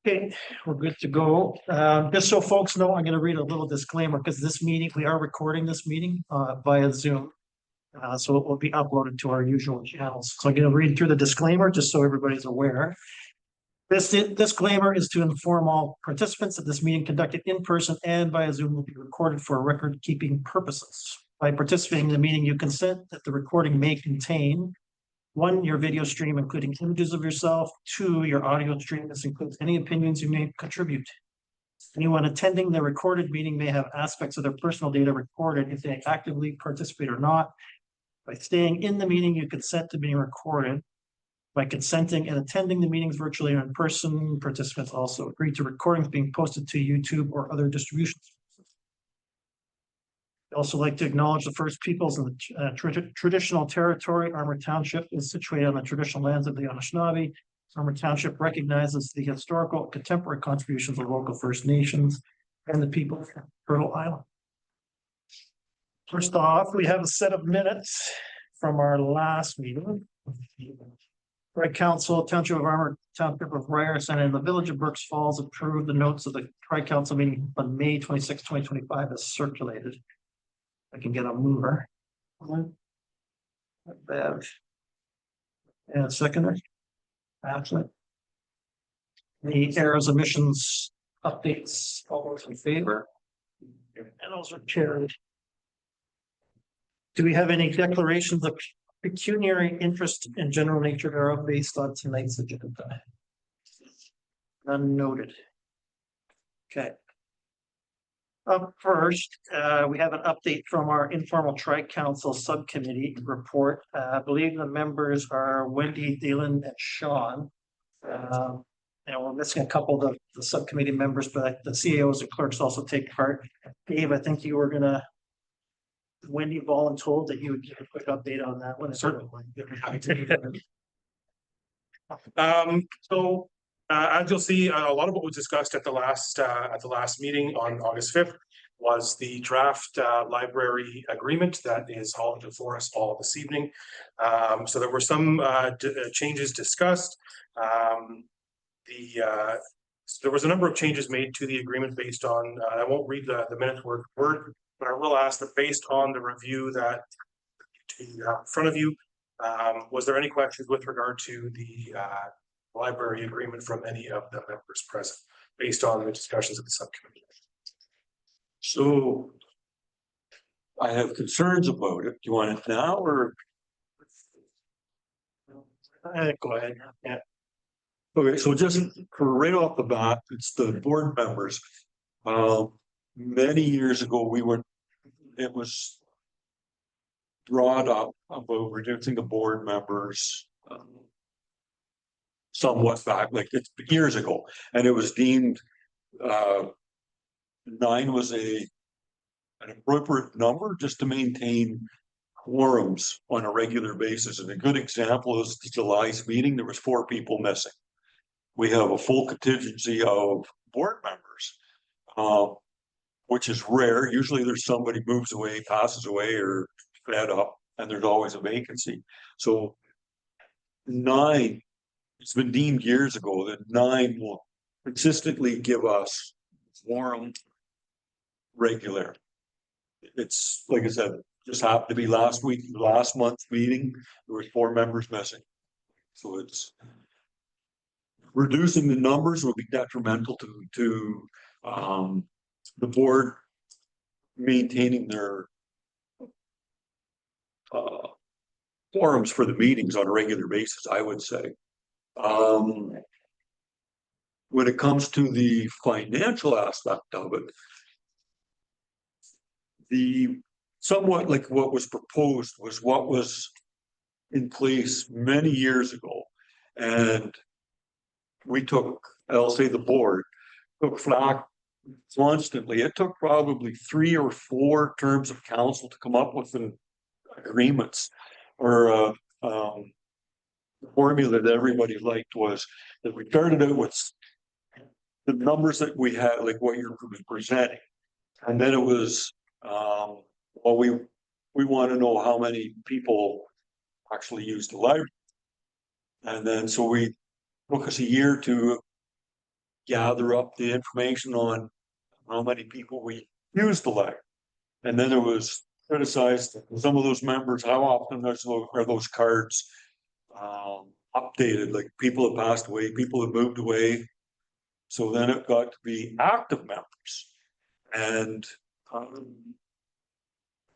Okay, we're good to go. Just so folks know, I'm going to read a little disclaimer because this meeting, we are recording this meeting via Zoom. So it will be uploaded to our usual channels. So I'm going to read through the disclaimer just so everybody's aware. This disclaimer is to inform all participants that this meeting conducted in person and via Zoom will be recorded for record-keeping purposes. By participating in the meeting, you consent that the recording may contain: 1, your video stream, including images of yourself. 2, your audio stream. This includes any opinions you may contribute. Anyone attending the recorded meeting may have aspects of their personal data recorded if they actively participate or not. By staying in the meeting, you consent to being recorded. By consenting and attending the meetings virtually or in person, participants also agree to recordings being posted to YouTube or other distribution services. I'd also like to acknowledge the First Peoples in the traditional territory. Armour Township is situated on the traditional lands of the Anishinaabe. Armour Township recognizes the historical contemporary contributions of local First Nations and the people of Turtle Island. First off, we have a set of minutes from our last meeting. Tri-Council, Township of Armour, Township of Ryerson, and the Village of Burks Falls approved the notes of the Tri-Council meeting on May 26, 2025 as circulated. I can get a mover. Bev. And a seconder. Actually. The errors, omissions, updates, all those in favor? And those are carried. Do we have any declarations of pecuniary interest and general nature thereof based on tonight's agenda? None noted. Okay. Up first, we have an update from our informal Tri-Council subcommittee report. I believe the members are Wendy, Dylan, and Sean. And we're missing a couple of the subcommittee members, but the CAOs and clerks also take part. Dave, I think you were gonna. Wendy volunteered that you would give a quick update on that one. Certainly. So as you'll see, a lot of what was discussed at the last meeting on August 5th was the draft library agreement that is hauled before us all this evening. So there were some changes discussed. There was a number of changes made to the agreement based on, I won't read the minutes word for word, but I will ask that based on the review that you have in front of you, was there any questions with regard to the library agreement from any of the members present based on the discussions of the subcommittee? So I have concerns about it. Do you want it now or? Go ahead. Yeah. Okay, so just for right off the bat, it's the board members. Many years ago, it was brought up about reducing the board members somewhat back, like it's years ago, and it was deemed 9 was an appropriate number just to maintain quorums on a regular basis. And a good example is the July's meeting. There was 4 people missing. We have a full contingency of board members, which is rare. Usually there's somebody moves away, passes away, or fed up, and there's always a vacancy. So 9, it's been deemed years ago that 9 will consistently give us quorum regular. It's like I said, just happened to be last month's meeting, there were 4 members missing. So it's reducing the numbers will be detrimental to the board maintaining their quorums for the meetings on a regular basis, I would say. When it comes to the financial aspect of it, the somewhat like what was proposed was what was in place many years ago, and we took, I'll say the board took flack constantly. It took probably 3 or 4 terms of council to come up with an agreements or the formula that everybody liked was that we started out with the numbers that we had, like what you're presenting, and then it was well, we want to know how many people actually use the library, and then so we took us a year to gather up the information on how many people we used the library. And then it was criticized, some of those members, how often are those cards updated, like people have passed away, people have moved away. So then it got to be active members. And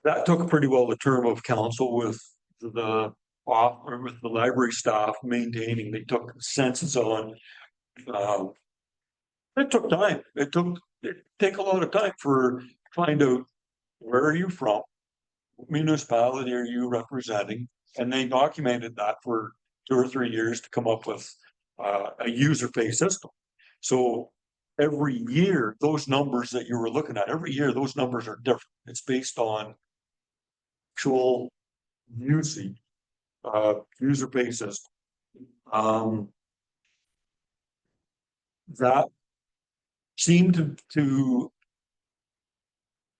that took pretty well the term of council with the or with the library staff maintaining, they took census on. It took time. It take a lot of time for find out where are you from, what municipality are you representing, and they documented that for 2 or 3 years to come up with a user pay system. So every year, those numbers that you were looking at, every year, those numbers are different. It's based on actual usage, user pay system. That seemed to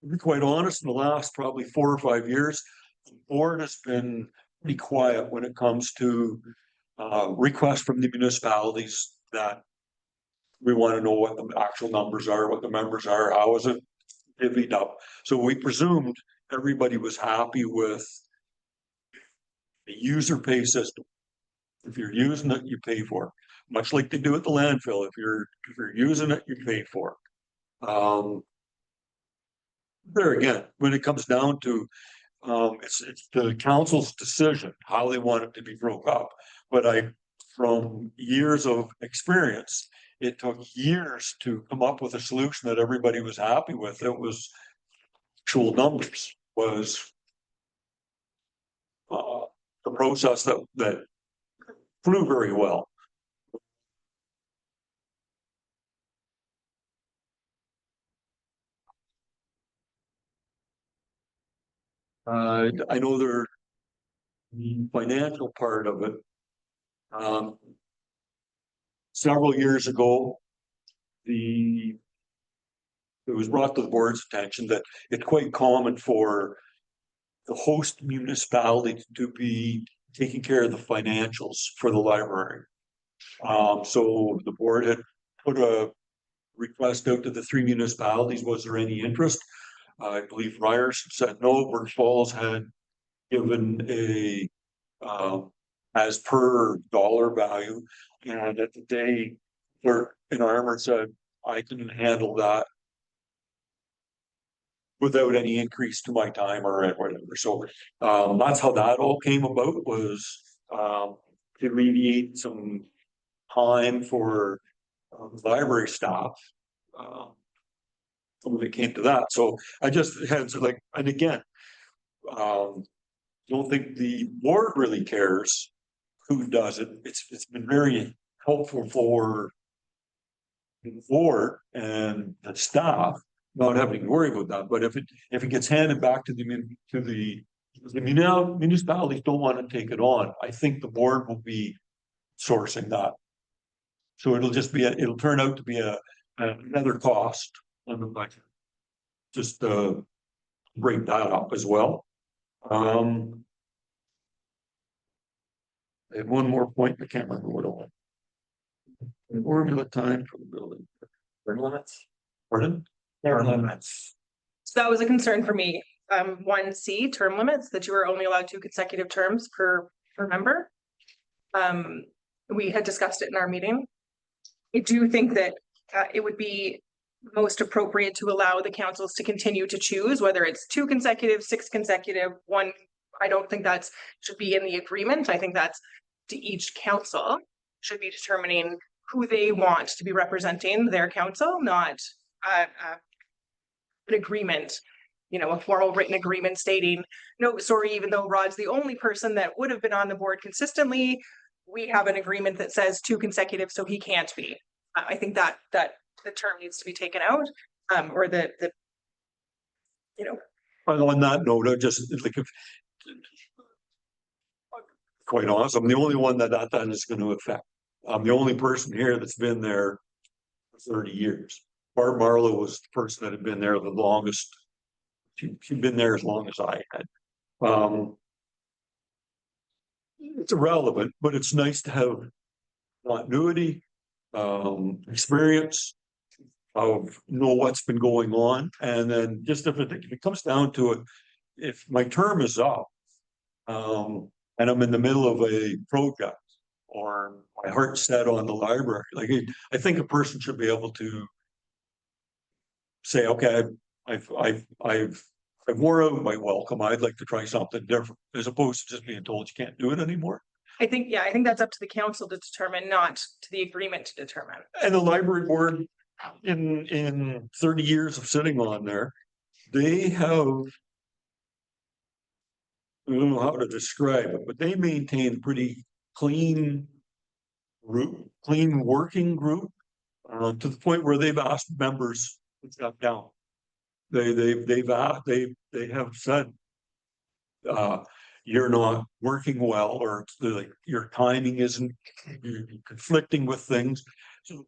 be quite honest, in the last probably 4 or 5 years, the board has been pretty quiet when it comes to requests from the municipalities that we want to know what the actual numbers are, what the members are, how is it divvied up. So we presumed everybody was happy with the user pay system. If you're using it, you pay for it. Much like they do at the landfill. If you're using it, you pay for it. There again, when it comes down to it's the council's decision how they want it to be broke up. But from years of experience, it took years to come up with a solution that everybody was happy with. It was actual numbers, was the process that flew very well. I know the financial part of it. Several years ago, it was brought to the board's attention that it's quite common for the host municipality to be taking care of the financials for the library. So the board had put a request out to the 3 municipalities. Was there any interest? I believe Ryerson said no. Burks Falls had given a as per dollar value, and at the day clerk in Armour said I can handle that without any increase to my time or whatever. So that's how that all came about, was to alleviate some time for library staff. When it came to that, so I just had to and again, don't think the board really cares who does it. It's been very helpful for the board and the staff not having to worry about that. But if it gets handed back to the municipalities don't want to take it on, I think the board will be sourcing that. So it'll turn out to be another cost on the budget. Just break that up as well. I have one more point. I can't remember what it was. Formula time for the building. Term limits. Pardon? Term limits. So that was a concern for me. 1C, term limits, that you were only allowed 2 consecutive terms per member. We had discussed it in our meeting. I do think that it would be most appropriate to allow the councils to continue to choose, whether it's 2 consecutive, 6 consecutive, 1. I don't think that should be in the agreement. I think that's to each council should be determining who they want to be representing their council, not an agreement, a formal written agreement stating, no, sorry, even though Rod's the only person that would have been on the board consistently, we have an agreement that says 2 consecutive, so he can't be. I think that the term needs to be taken out, or the. On that note, I just quite honest, I'm the only one that is going to affect. I'm the only person here that's been there for 30 years. Barb Marlowe was the person that had been there the longest. She'd been there as long as I had. It's irrelevant, but it's nice to have continuity. experience of know what's been going on, and then just if it comes down to it, if my term is up, and I'm in the middle of a project, or my heart's set on the library, like I think a person should be able to say, okay, I've wore out my welcome. I'd like to try something different, as opposed to just being told you can't do it anymore. I think that's up to the council to determine, not to the agreement to determine. And the library board, in 30 years of sitting on there, they have, I don't know how to describe it, but they maintain pretty clean clean working group, to the point where they've asked members to step down. They've asked, they have said, you're not working well, or like your timing isn't, you're conflicting with things. So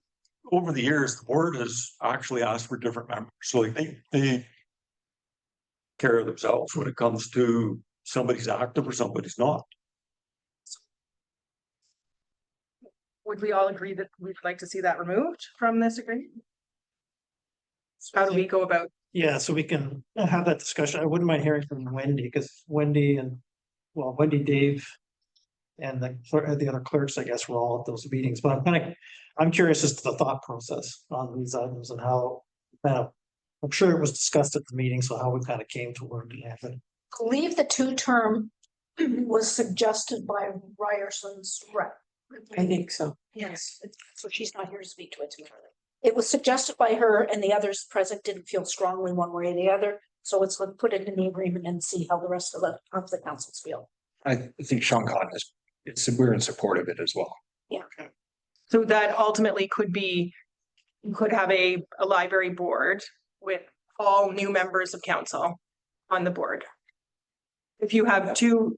over the years, the board has actually asked for different members. So like they care of themselves when it comes to somebody's active or somebody's not. Would we all agree that we'd like to see that removed from this agreement? How do we go about? Yeah, so we can have that discussion. I wouldn't mind hearing from Wendy, because Wendy, Dave, and the other clerks, I guess, were all at those meetings, but I'm curious as to the thought process on these items and how, I'm sure it was discussed at the meeting, so how we kind of came to where it happened. I believe the 2-term was suggested by Ryerson's rep. I think so. Yes, so she's not here to speak to it tonight. It was suggested by her, and the others present didn't feel strongly one way or the other. So let's put it in the agreement and see how the rest of the councils feel. I think Sean Cotton we're in support of it as well. So that ultimately could be, you could have a library board with all new members of council on the board. If you have two,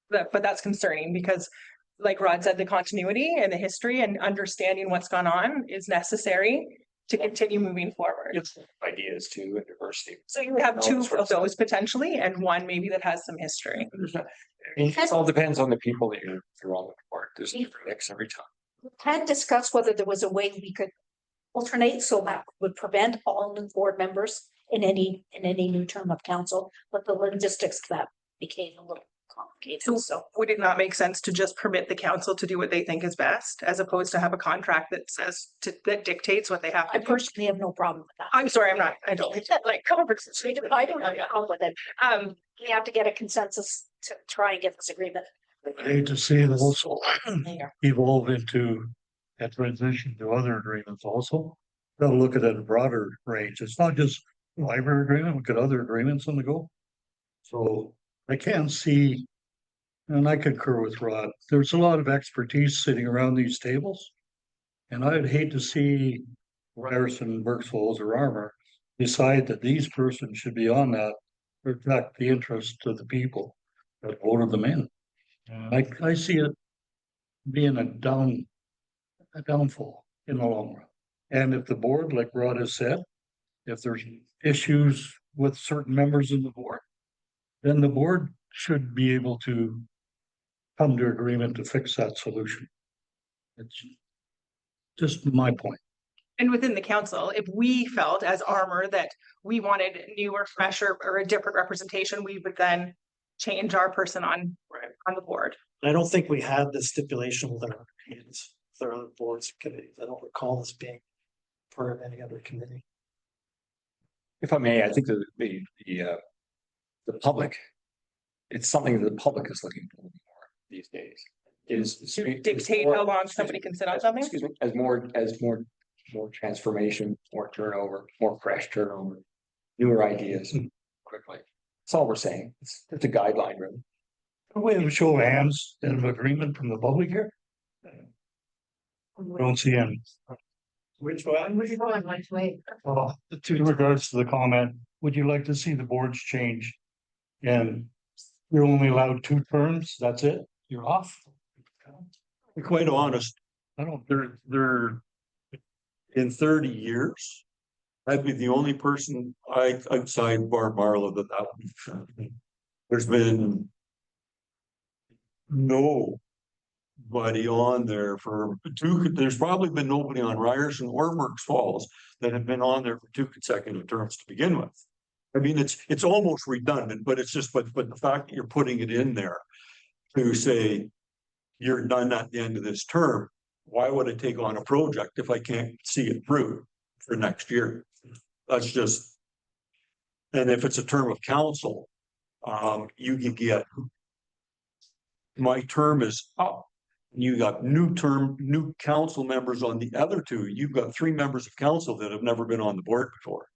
but that's concerning, because like Rod said, the continuity and the history and understanding what's gone on is necessary to continue moving forward. Ideas too, and diversity. So you would have two of those potentially, and one maybe that has some history. It all depends on the people that you're on the board. There's a mix every time. We had discussed whether there was a way we could alternate, so that would prevent all new board members in any new term of council, but the logistics of that became a little complicated. So would it not make sense to just permit the council to do what they think is best, as opposed to have a contract that says that dictates what they have to I do? personally have no problem with that. I'm sorry, I don't like conferences. I don't have a problem with it. We have to get a consensus to try and get this agreement. I hate to see it also evolve into a transition to other agreements also. Gotta look at it in a broader range. It's not just library agreement, look at other agreements on the go. So I can see, and I concur with Rod, there's a lot of expertise sitting around these tables. And I'd hate to see Ryerson, Burks or Armour decide that these persons should be on that, protect the interest of the people that voted them in. I see it being a downfall in the long run. And if the board, like Rod has said, if there's issues with certain members of the board, then the board should be able to come to agreement to fix that solution. It's just my point. And within the council, if we felt as Armour that we wanted new or fresh or a different representation, we would then change our person on the board. I don't think we had this stipulation with our committees, with our other boards and committees. I don't recall this being part of any other committee. If I may, I think the public, it's something that the public is looking for more these days. To dictate how long somebody can sit on something? Excuse me, as more transformation, more turnover, more fresh turnover, newer ideas quickly. That's all we're saying. It's a guideline, really. We have a show of hands and of agreement from the public here. Don't see any. Which one? Well, in regards to the comment, would you like to see the boards change? And you're only allowed 2 terms, that's it, you're off? To be quite honest, I don't, they're in 30 years, I'd be the only person outside Barb Marlow that would. There's been no anybody on there for two, there's probably been nobody on Ryerson or Burks Falls that have been on there for 2 consecutive terms to begin with. I mean, it's almost redundant, but it's just, but the fact that you're putting it in there to say you're done at the end of this term, why would I take on a project if I can't see it through for next year? That's just, and if it's a term of council, you can get, my term is up. You got new council members on the other two. You've got 3 members of council that have never been on the board before.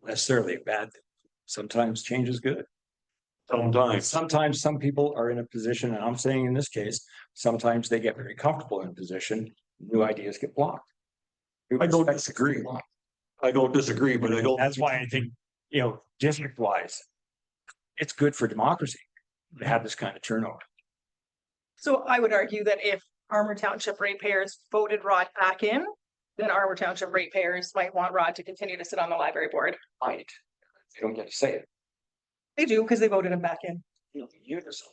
Necessarily a bad thing. Sometimes change is good. Sometimes. Sometimes some people are in a position, and I'm saying in this case, sometimes they get very comfortable in a position, new ideas get blocked. I don't disagree. I don't disagree, but I don't. That's why I think, district wise, it's good for democracy to have this kind of turnover. So I would argue that if Armour Township ratepayers voted Rod back in, then Armour Township ratepayers might want Rod to continue to sit on the library board. Right. They don't get to say it. They do, because they voted him back in, You decide.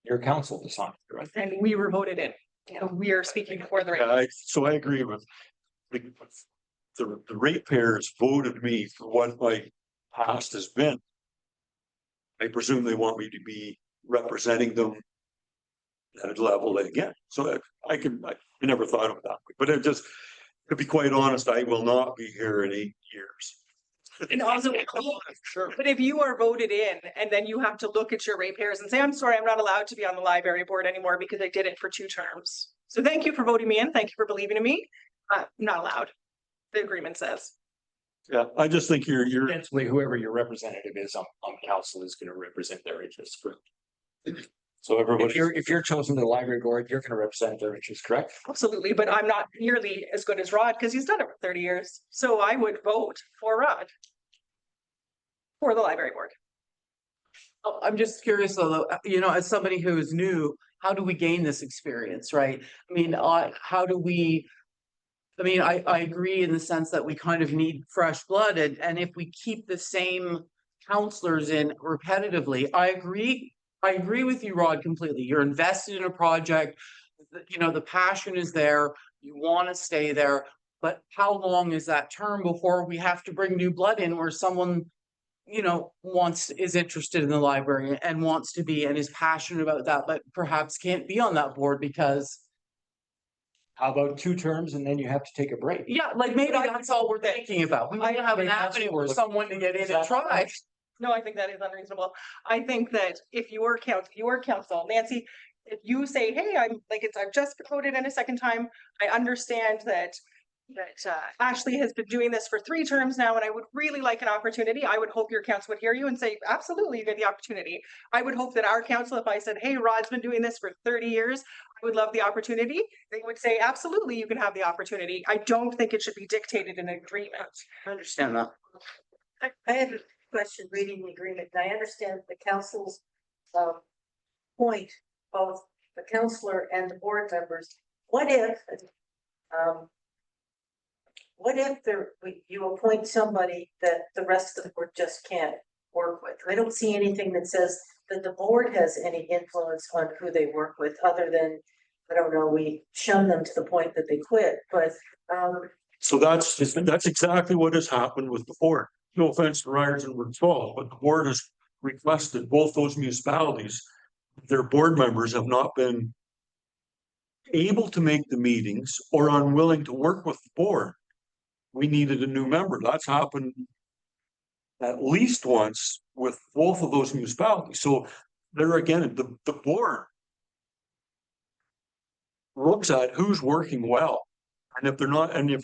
Your council decided, right? and we were voted in. So we are speaking for the Yeah, so I agree with the ratepayers voted me for what my past has been. I presume they want me to be representing them at a level again. So I never thought of it that way, but it just, to be quite honest, I will not be here in 8 years. And also, Sure. but if you are voted in and then you have to look at your ratepayers and say, I'm sorry, I'm not allowed to be on the library board anymore because I did it for 2 terms. So thank you for voting me in. Thank you for believing in me. I'm not allowed. The agreement says. Yeah, I just think you're Eventually, whoever your representative is on council is going to represent their interests. so everybody. If you're chosen to the library board, you're going to represent their interests, correct? Absolutely, but I'm not nearly as good as Rod because he's done it for 30 years. So I would vote for Rod. For the library board. Oh, I'm just curious, though, as somebody who is new, how do we gain this experience, right? I mean, how do we? I mean, I agree in the sense that we kind of need fresh blood, and if we keep the same counselors in repetitively, I agree with you, Rod, completely. You're invested in a project, the passion is there, you want to stay there, but how long is that term before we have to bring new blood in where someone is interested in the library and wants to be and is passionate about that, but perhaps can't be on that board because. How about 2 terms and then you have to take a break? Yeah, like maybe that's all we're thinking about. We might have an avenue for someone to get in and try. No, I think that is unreasonable. I think that if your council, Nancy, if you say, hey, I've just voted in a second time, I understand that Ashley has been doing this for 3 terms now, and I would really like an opportunity. I would hope your council would hear you and say, absolutely, you get the opportunity. I would hope that our council, if I said, hey, Rod's been doing this for 30 years, I would love the opportunity. They would say, absolutely, you can have the opportunity. I don't think it should be dictated in an agreement. I understand that. I have a question reading the agreement. I understand the council's point, both the councillor and the board members. What if you appoint somebody that the rest of the board just can't work with? I don't see anything that says that the board has any influence on who they work with, other than, I don't know, we shun them to the point that they quit, but So that's exactly what has happened with the board. No offense to Ryerson or Falls, but the board has requested both those municipalities. Their board members have not been able to make the meetings or unwilling to work with the board. We needed a new member. That's happened at least once with both of those municipalities. So there again, the board looks at who's working well. And if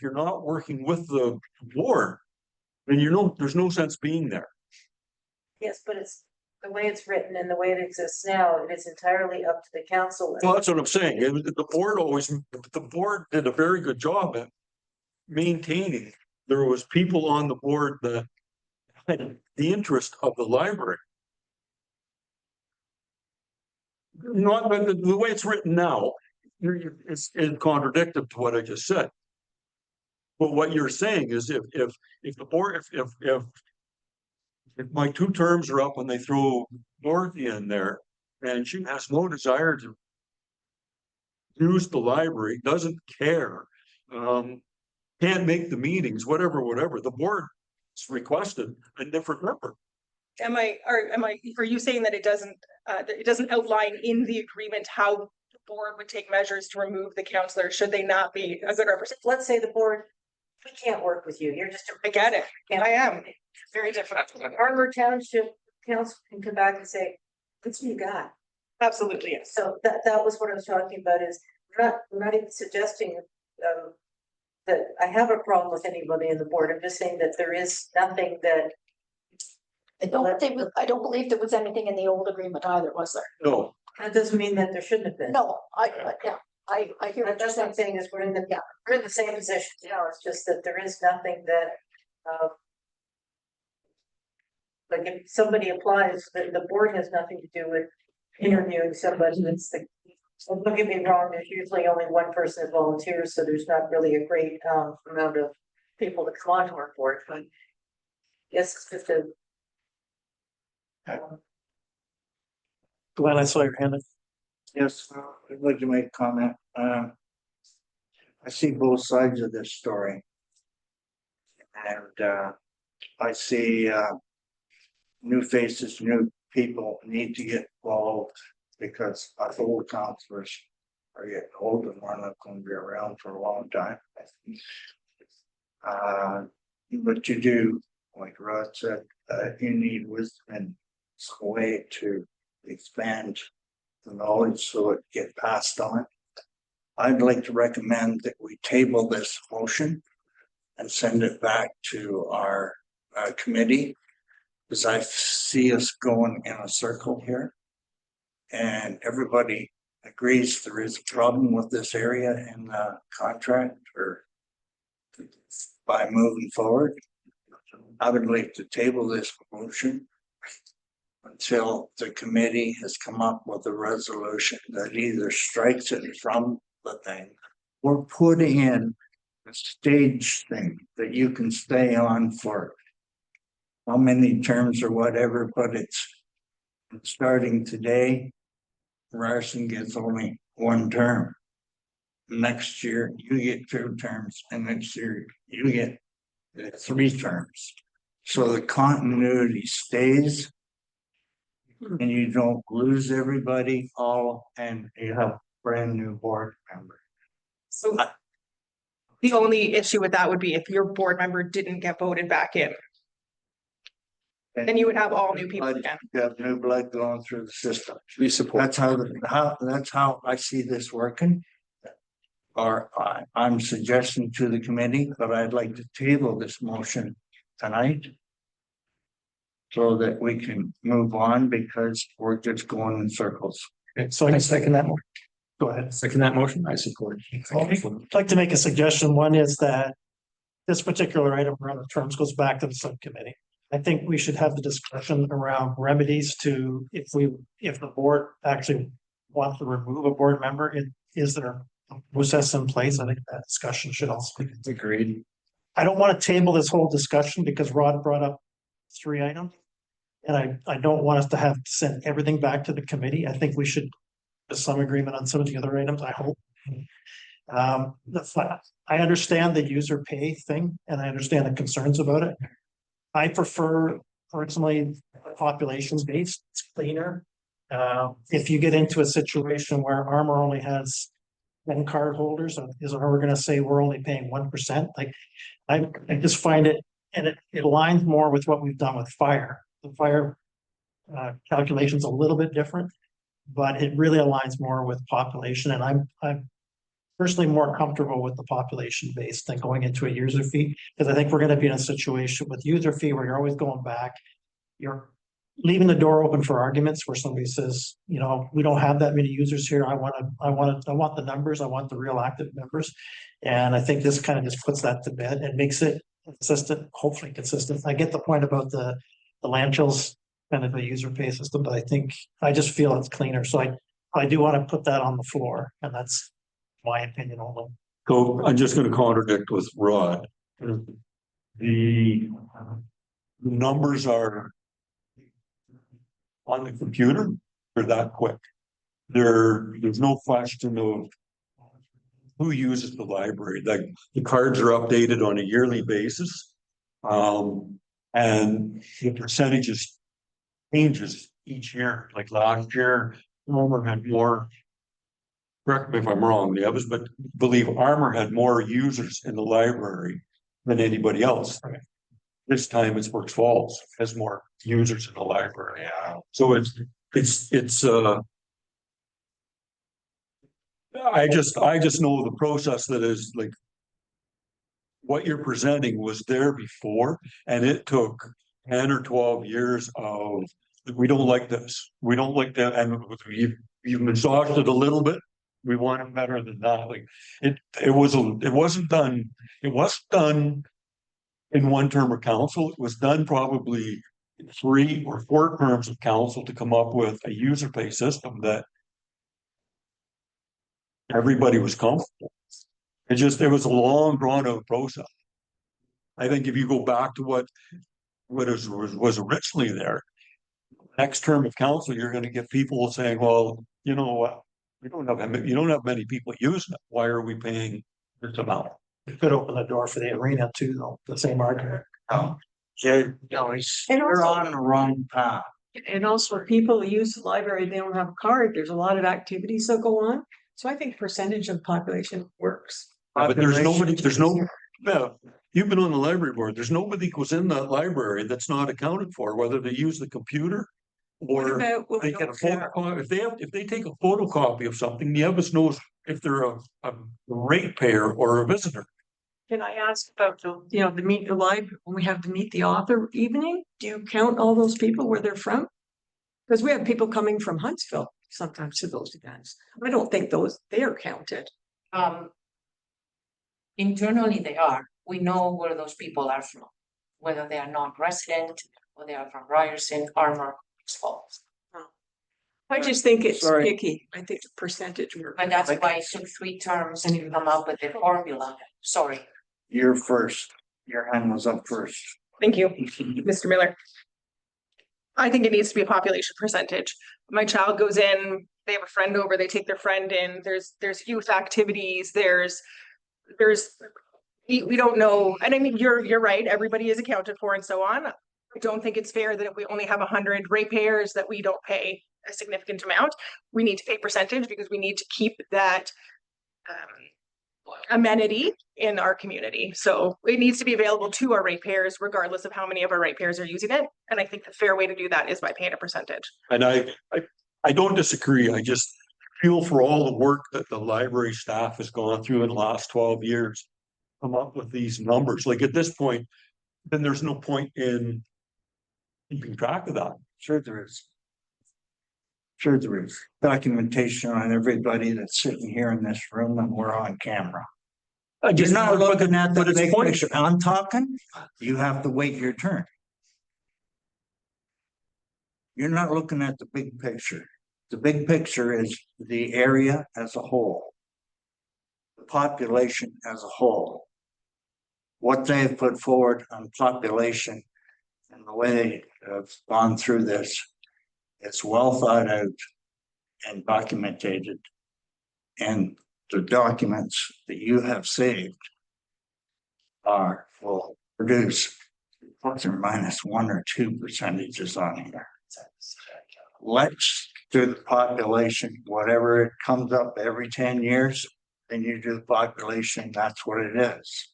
you're not working with the board, then there's no sense being there. yes, but it's the way it's written and the way it exists now, it is entirely up to the council. Well, that's what I'm saying. The board did a very good job at maintaining. There was people on the board that had the interest of the library. Not the way it's written now, it's contradictory to what I just said. But what you're saying is if the board, if my 2 terms are up and they throw Dorothy in there and she has no desire to use the library, doesn't care. Can't make the meetings, whatever, the board requested a different member. Are you saying that it doesn't outline in the agreement how the board would take measures to remove the counselor should they not be a good representative? Let's say the board, we can't work with you, you're just. I get it, I am, very different. Armour Township Council can come back and say, what's you got? Absolutely, yes. So that was what I was talking about is, we're not even suggesting, that I have a problem with anybody in the board. I'm just saying that there is nothing that. I don't believe there was anything in the old agreement either, was there? No, That doesn't mean that there shouldn't have been. No, I hear what you're That's what I'm saying. saying is we're in the same position, it's just that there is nothing that, like if somebody applies, the board has nothing to do with interviewing somebody. That's don't get me wrong, there's usually only one person that volunteers, so there's not really a great, amount of people to come onto our board, but yes, it's just a. Glenn, I saw your hand up. Yes, I'd like to make a comment. I see both sides of this story. And I see new faces, new people need to get involved because our old counselors are getting old and we're not going to be around for a long time. But you do, like Rod said, you need wisdom and some way to expand the knowledge so it get passed on. I'd like to recommend that we table this motion and send it back to our committee, because I see us going in a circle here. And everybody agrees there is a problem with this area in the contract or by moving forward. I would like to table this motion until the committee has come up with a resolution that either strikes it from the thing or put in a stage thing that you can stay on for how many terms or whatever, but it's starting today. Ryerson gets only one term. Next year you get 2 terms, and next year you get 3 terms. So the continuity stays. And you don't lose everybody all, and you have brand new board member. So the only issue with that would be if your board member didn't get voted back in. Then you would have all new people again. You have new blood going through the system. We support. That's how I see this working. Or I'm suggesting to the committee, but I'd like to table this motion tonight. So that we can move on, because we're just going in circles. Okay, so I can second that one. Go ahead. Second that motion, I support. I'd like to make a suggestion. One is that this particular item around the terms goes back to the subcommittee. I think we should have the discussion around remedies to, if the board actually wants to remove a board member, is there a process in place? I think that discussion should also be. Agreed. I don't want to table this whole discussion because Rod brought up 3 items. And I don't want us to have to send everything back to the committee. I think we should have some agreement on some of the other items, I hope. I understand the user pay thing, and I understand the concerns about it. I prefer personally population based, it's cleaner. If you get into a situation where Armour only has 10 card holders, is Armour going to say we're only paying 1%? Like, I just find it, and it aligns more with what we've done with fire. The fire calculation's a little bit different, but it really aligns more with population. And I'm personally more comfortable with the population base than going into a user fee, because I think we're going to be in a situation with user fee where you're always going back. You're leaving the door open for arguments where somebody says, you know, we don't have that many users here. I want the numbers. I want the real active members. And I think this kind of just puts that to bed and makes it consistent, hopefully consistent. I get the point about the landfills kind of a user pay system, but I just feel it's cleaner. So I do want to put that on the floor, and that's my opinion only. so I'm just gonna contradict with Rod. The numbers are on the computer, they're that quick. There's no question of who uses the library. Like the cards are updated on a yearly basis. And the percentages changes each year. Like last year, Armour had more. Correct me if I'm wrong, the others, but believe Armour had more users in the library than anybody else. This time it's Burks Falls has more users in the library. Yeah. So it's I just know the process that is like what you're presenting was there before, and it took 10 or 12 years of we don't like this, we don't like that, and you've massaged it a little bit. We want it better than that. Like it wasn't done in one term of council. It was done probably 3 or 4 terms of council to come up with a user pay system that everybody was comfortable. It was a long drawn out process. I think if you go back to what was originally there, next term of council, you're going to get people saying, well, you know what? You don't have many people using it. Why are we paying this amount? It could open the door for the arena too, though, the same argument. You're And also- on the wrong path. And also, people use the library, they don't have a card, there's a lot of activities that go on. So I think percentage of the population works. But there's no, yeah, you've been on the library board. There's nobody who's in that library that's not accounted for, whether they use the computer What or about what they we get a don't have? photocopy. If they take a photocopy of something, the others knows if they're a ratepayer or a visitor. Can I ask about the meet the live, when we have the meet the author evening, do you count all those people where they're from? Because we have people coming from Huntsville sometimes to those events. I don't think they are counted. Internally they are. We know where those people are from, whether they are non-resident or they are from Ryerson, Armour, Falls. I just think it's Sorry. picky. I think the percentage. And that's why it took 3 terms to come up with the formula. Sorry. You're first. Your hand was up first. Thank you, Mr. Miller. I think it needs to be a population percentage. My child goes in, they have a friend over, they take their friend in, there's youth activities, we don't know, and I mean, you're right, everybody is accounted for and so on. I don't think it's fair that if we only have 100 ratepayers that we don't pay a significant amount. We need to pay percentage because we need to keep that amenity in our community. So it needs to be available to our ratepayers regardless of how many of our ratepayers are using it. And I think the fair way to do that is by paying a percentage. And I don't disagree. I just feel for all the work that the library staff has gone through in the last 12 years, come up with these numbers. Like at this point, then there's no point in keeping track of that. Sure there is. Sure there is. Documentation on everybody that's sitting here in this room and we're on camera. You're not looking at the big picture. I'm talking, you have to wait your turn. You're not looking at the big picture. The big picture is the area as a whole. The population as a whole. What they've put forward on population and the way they have gone through this, it's well thought out and documented. And the documents that you have saved will produce plus or minus 1 or 2 percentages on here. Let's do the population, whatever it comes up every 10 years, then you do the population, that's what it is.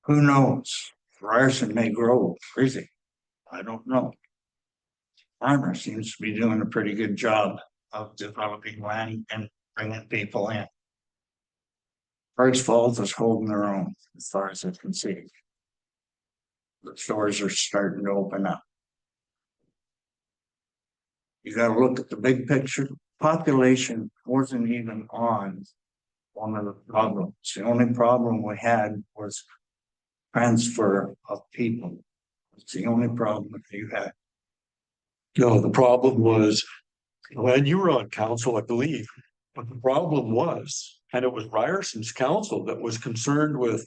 Who knows? Ryerson may grow crazy. I don't know. Armour seems to be doing a pretty good job of developing land and bringing people in. Burks Falls is holding their own as far as I can see. The stores are starting to open up. You gotta look at the big picture. Population wasn't even on one of the problems. The only problem we had was transfer of people. It's the only problem that you had. No, the problem was when you were on council, I believe, but the problem was, and it was Ryerson's council that was concerned with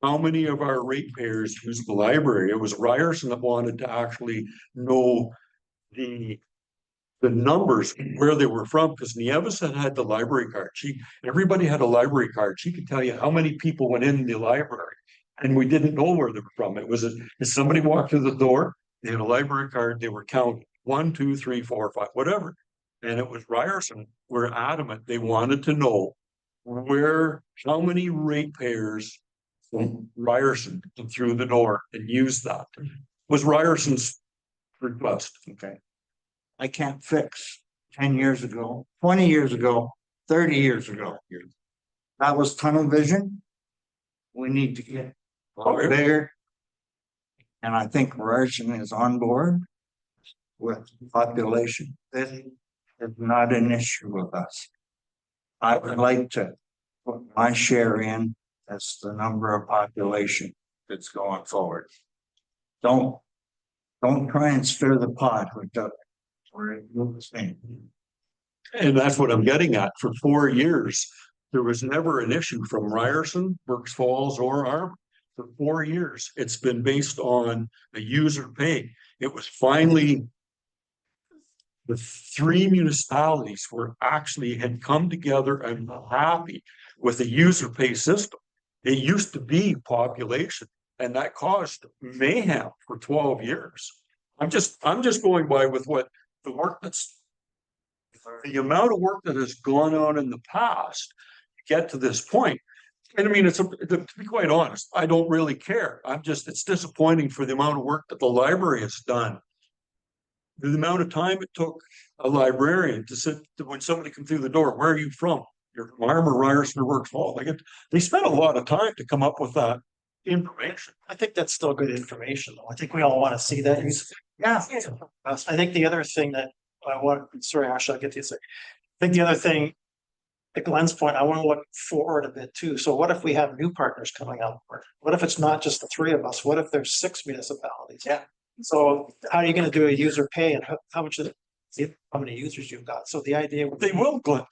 how many of our ratepayers use the library. It was Ryerson that wanted to actually know the the numbers, where they were from, because Nieves had the library card. Everybody had a library card. She could tell you how many people went in the library. And we didn't know where they were from. It was, if somebody walked through the door, they had a library card, they were counted 1, 2, 3, 4, 5, whatever. And it was Ryerson were adamant. They wanted to know how many ratepayers from Ryerson come through the door and use that. Was Ryerson's request. Okay. I can't fix 10 years ago, 20 years ago, 30 years ago. That was tunnel vision. We need to get a lot bigger. And I think Ryerson is on board with population. This is not an issue with us. I would like to put my share in as the number of population that's going forward. Don't try and stir the pot with the. And that's what I'm getting at. For 4 years, there was never an issue from Ryerson, Burks Falls, or Armour. For 4 years, it's been based on a user pay. It was finally the 3 municipalities were actually had come together and were happy with a user pay system. It used to be population, and that caused mayhem for 12 years. I'm just going by with what the work the amount of work that has gone on in the past to get to this point. And I mean, to be quite honest, I don't really care. It's disappointing for the amount of work that the library has done. The amount of time it took a librarian to sit, when somebody come through the door, where are you from? You're from Armour, Ryerson, or Burks Falls. They spent a lot of time to come up with that information. I think that's still good information, though. I think we all want to see that. Yeah. I think the other thing that sorry, Ashley, I'll get to you. I think the other thing, to Glenn's point, I want to look forward a bit too. So what if we have new partners coming on board? What if it's not just the 3 of us? What if there's 6 municipalities? Yeah. So how are you going to do a user pay, and how much is it? See how many users you've got. So the idea would They will, Glenn.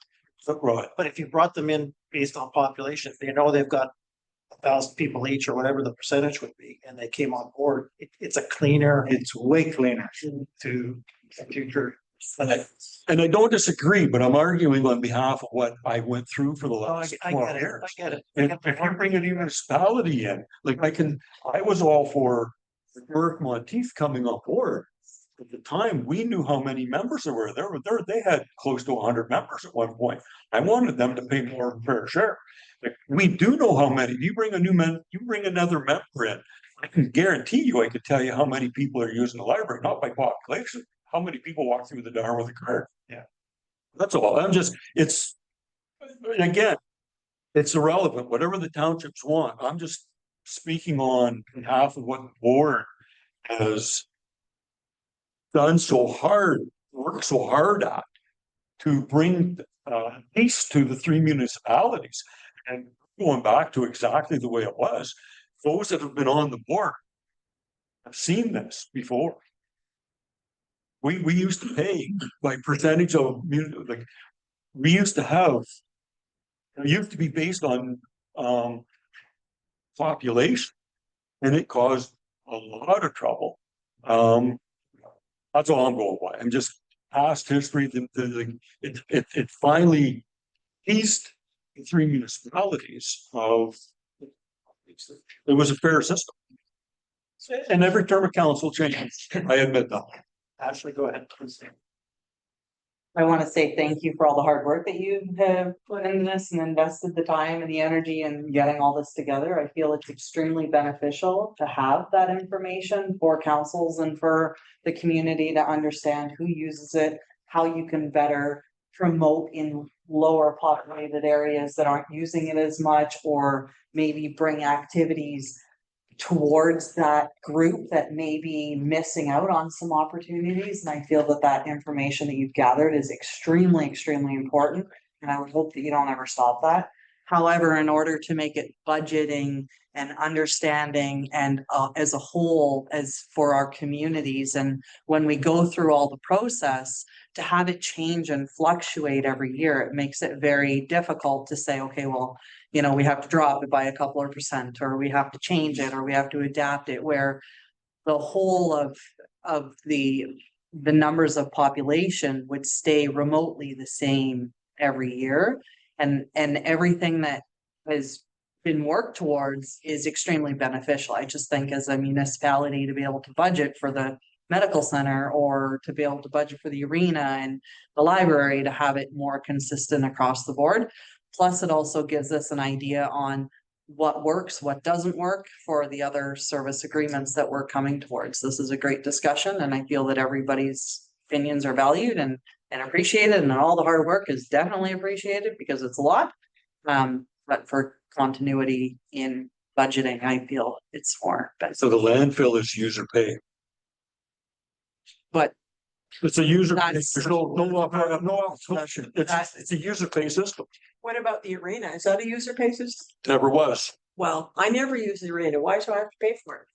Right. But if you brought them in based on population, if they know they've got 1,000 people each or whatever the percentage would be, and they came on board, it's a cleaner. It's way cleaner. To future. And I don't disagree, but I'm arguing on behalf of what I went through for the last I 12 get it. years. I get it. And if you bring a municipality in, I was all for Burke Monteith coming on board. At the time, we knew how many members there were. They had close to 100 members at one point. I wanted them to pay more of a fair share. We do know how many. You bring another member in. I can guarantee you, I could tell you how many people are using the library, not by population. How many people walk through the door with a card? Yeah. That's all. Again, it's irrelevant. Whatever the townships want, I'm just speaking on behalf of what the board has done so hard, worked so hard at to bring peace to the 3 municipalities. And going back to exactly the way it was, those that have been on the board have seen this before. We used to pay by percentage of we used to have, it used to be based on population, and it caused a lot of trouble. That's all I'm going by. I'm just past history. It finally eased the 3 municipalities of it was a fair system. And every term of council changed. I admit that. Ashley, go ahead, please. I want to say thank you for all the hard work that you have put in this and invested the time and the energy in getting all this together. I feel it's extremely beneficial to have that information for councils and for the community to understand who uses it, how you can better promote in lower populated areas that aren't using it as much, or maybe bring activities towards that group that may be missing out on some opportunities. And I feel that information that you've gathered is extremely, extremely important. And I would hope that you don't ever stop that. However, in order to make it budgeting and understanding and as a whole, as for our communities, and when we go through all the process, to have it change and fluctuate every year, it makes it very difficult to say, okay, well, we have to drop it by a couple of percent, or we have to change it, or we have to adapt it, where the whole of the the numbers of population would stay remotely the same every year. And everything that has been worked towards is extremely beneficial. I just think as a municipality to be able to budget for the medical center or to be able to budget for the arena and the library, to have it more consistent across the board. Plus, it also gives us an idea on what works, what doesn't work for the other service agreements that we're coming towards. This is a great discussion, and I feel that everybody's opinions are valued and appreciated, and all the hard work is definitely appreciated because it's a lot. But for continuity in budgeting, I feel it's more. So the landfill is user pay. But It's a user, That's- there's no, it's a user pay system. What about the arena? Is that a user pay system? Never was. Well, I never use the arena. Why do I have to pay for it?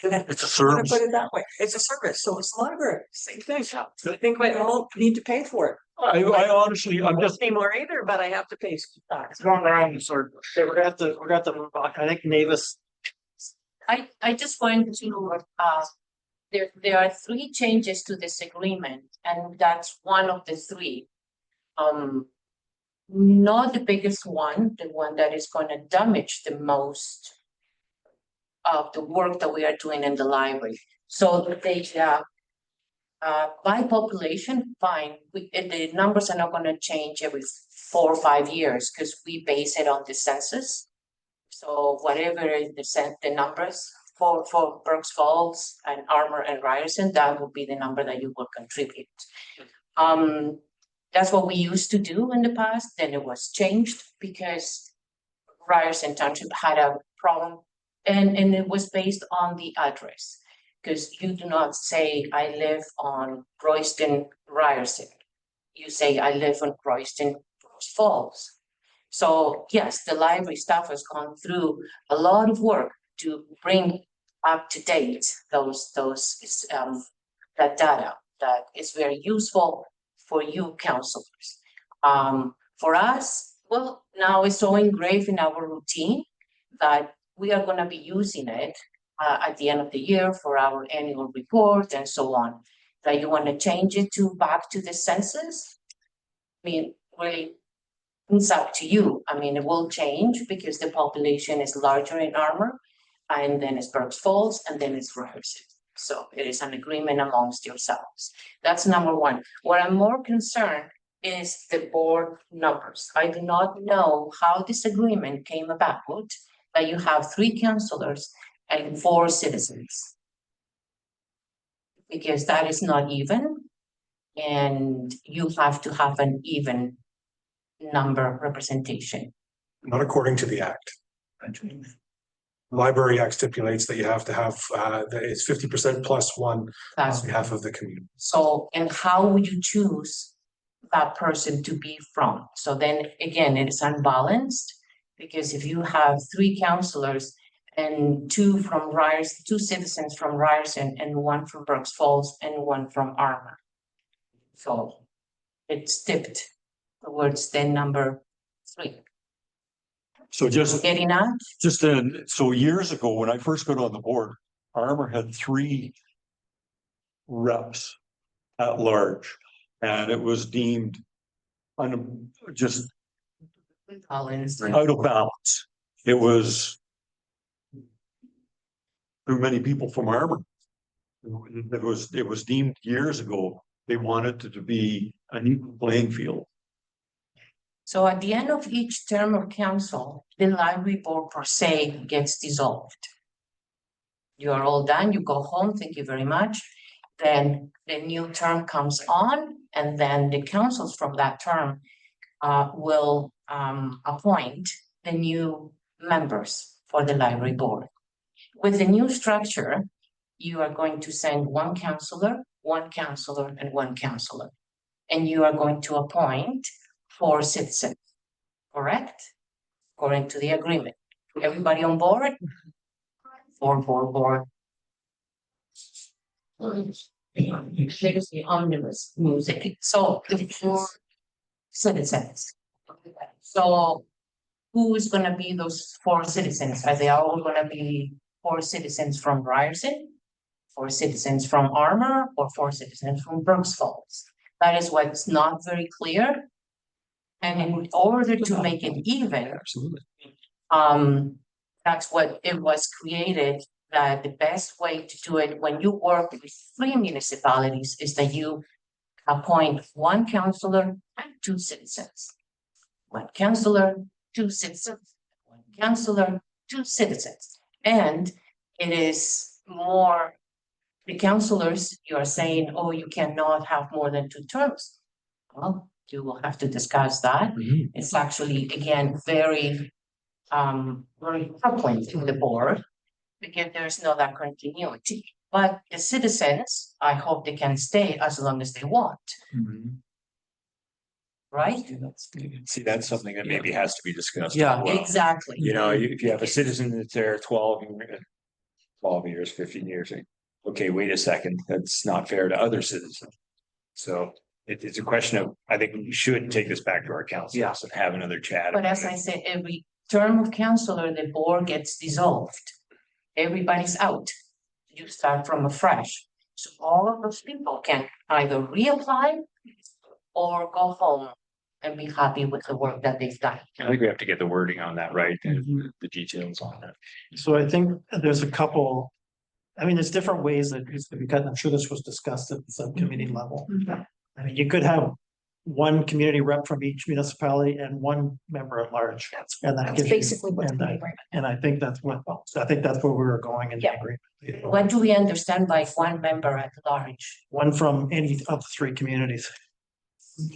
It's a I'm gonna service. put it that way. It's a service, so it's library, same thing. I think we all need to pay for it. I honestly, I'm just, Anymore either, but I have to pay. It's going around in circles. Okay, we're gonna have to move on. I think Mavis, I just wanted to, there are 3 changes to this agreement, and that's one of the 3. Not the biggest one, the one that is gonna damage the most of the work that we are doing in the library. So they, by population, fine, the numbers are not gonna change every 4 or 5 years, because we base it on the census. So whatever is the numbers for Burks Falls and Armour and Ryerson, that would be the number that you will contribute. That's what we used to do in the past, then it was changed because Ryerson Township had a problem, and it was based on the address. Because you do not say, I live on Royston, Ryerson. You say, I live on Royston, Burks Falls. So yes, the library staff has gone through a lot of work to bring up to date that data that is very useful for you counselors. For us, well, now it's so engraved in our routine that we are gonna be using it at the end of the year for our annual report and so on. That you wanna change it back to the census? I mean, really, it's up to you. I mean, it will change because the population is larger in Armour, and then it's Burks Falls, and then it's Ryerson. So it is an agreement amongst yourselves. That's number 1. What I'm more concerned is the board numbers. I do not know how this agreement came about, that you have 3 councillors and 4 citizens. Because that is not even, and you have to have an even number representation. Not according to the act. Library Act stipulates that you have to have, that it's 50% plus 1 on That's behalf of the community. so, and how would you choose that person to be from? So then again, it is unbalanced, because if you have 3 councillors and 2 from Ryerson, 2 citizens from Ryerson, and 1 from Burks Falls and 1 from Armour. So it's tipped towards the number 3. so just Getting out? then, so years ago, when I first got on the board, Armour had 3 reps at large, and it was deemed just Collins. out of balance. It was too many people from Armour. It was deemed years ago, they wanted it to be an equal playing field. So at the end of each term of council, the library board per se gets dissolved. You are all done, you go home, thank you very much. Then the new term comes on, and then the councils from that term will appoint the new members for the library board. With the new structure, you are going to send 1 councillor, and 1 councillor. And you are going to appoint 4 citizens, correct? According to the agreement. Everybody on board? 4. There's the omnibus music. So the 4 citizens. So who is gonna be those 4 citizens? Are they all gonna be 4 citizens from Ryerson? 4 citizens from Armour or 4 citizens from Burks Falls. That is what's not very clear. And in order to make it even, Absolutely. that's what it was created, that the best way to do it when you work with 3 municipalities is that you appoint 1 councillor and 2 citizens. 1 councillor, 2 citizens, 1 councillor, 2 citizens. And it is more, the councillors, you are saying, oh, you cannot have more than 2 terms. Well, you will have to discuss that. It's actually, again, very frequent in the board because there's no that continuity. But the citizens, I hope they can stay as long as they want, right? See, that's something that maybe has to be discussed. Yeah. as well. Exactly. You know, if you have a citizen that's there 12 years, 15 years, okay, wait a second, that's not fair to other citizens. So it's a question of, I think we should take this back to our council and have another chat. But as I said, every term of councillor, the board gets dissolved. Everybody's out. You start from afresh. So all of those people can either reapply or go home and be happy with the work that they've done. I think we have to get the wording on that, right? And the details on that. So I think there's a couple, I mean, there's different ways that it's to be cut. I'm sure this was discussed at the subcommittee level. I mean, you could have 1 community rep from each municipality and 1 member at large. And that That's gives you- basically what's in the and agreement. And I think that's what, where we were going in the Yeah. agreement. What do we understand by 1 member at large? 1 from any of the 3 communities.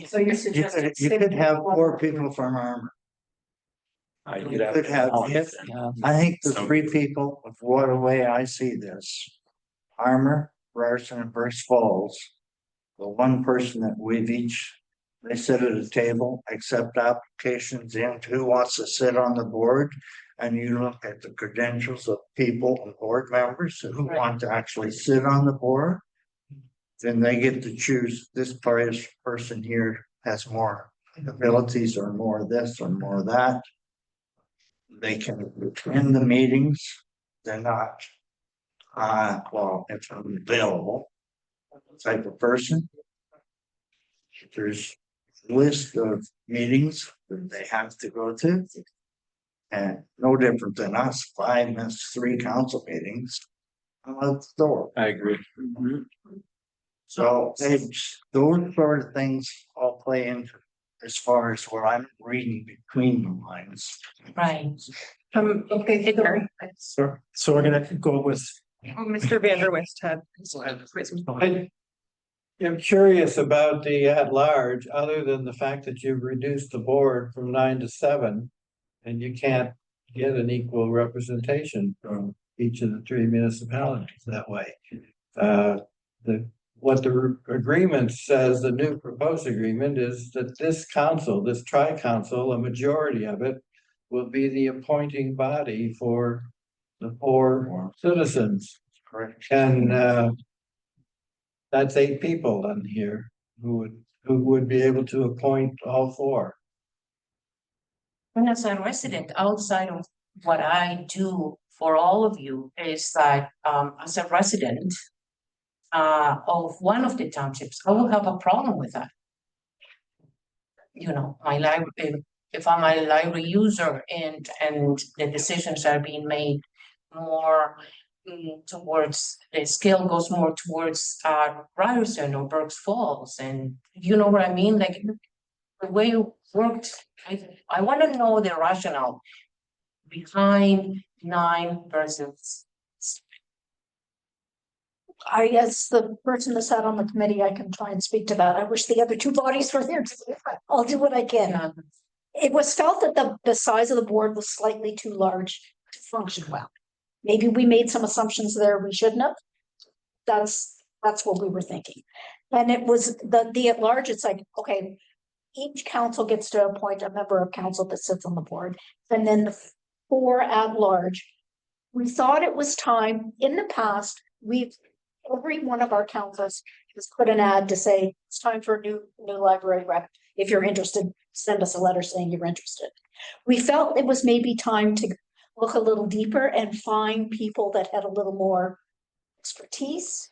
So you're You suggesting. could, you could have 4 people from Armour. You could have, I think the 3 people, of what the way I see this. Armour, Ryerson and Burks Falls. The 1 person that we've each, they sit at a table, accept applications in, who wants to sit on the board. And you look at the credentials of people and board members who want to actually sit on the board. Then they get to choose, this person here has more abilities or more of this or more of that. They can attend the meetings, they're not. Well, if I'm available. Type of person. There's a list of meetings that they have to go to. And no different than us, if I miss 3 council meetings. I'm out the door. I agree. So those sort of things all play into as far as what I'm reading between the lines. Right. Okay, So we're gonna go with. Mr. Vanderwist had. I'm curious about the at-large, other than the fact that you've reduced the board from 9 to 7. And you can't get an equal representation from each of the 3 municipalities that way. What the agreement says, the new proposed agreement is that this council, this tri-council, a majority of it. Will be the appointing body for the 4 citizens. Correct. And that's 8 people on here who would be able to appoint all 4. And as a resident, outside of what I do for all of you, is that as a resident of one of the townships, I will have a problem with that. You know, my library, if I'm a library user and the decisions are being made more towards, the scale goes more towards Ryerson or Burks Falls, and you know what I mean? Like the way it worked, I want to know the rationale behind 9 versus. As the person that sat on the committee, I can try and speak to that. I wish the other 2 bodies were here. I'll do what I can. It was felt that the size of the board was slightly too large to function well. Maybe we made some assumptions there we shouldn't have. That's what we were thinking. And it was the at large, it's like, okay, each council gets to appoint a member of council that sits on the board. And then the 4 at large. We thought it was time, in the past, every one of our councils has put an ad to say, it's time for a new library rep. If you're interested, send us a letter saying you're interested. We felt it was maybe time to look a little deeper and find people that had a little more expertise,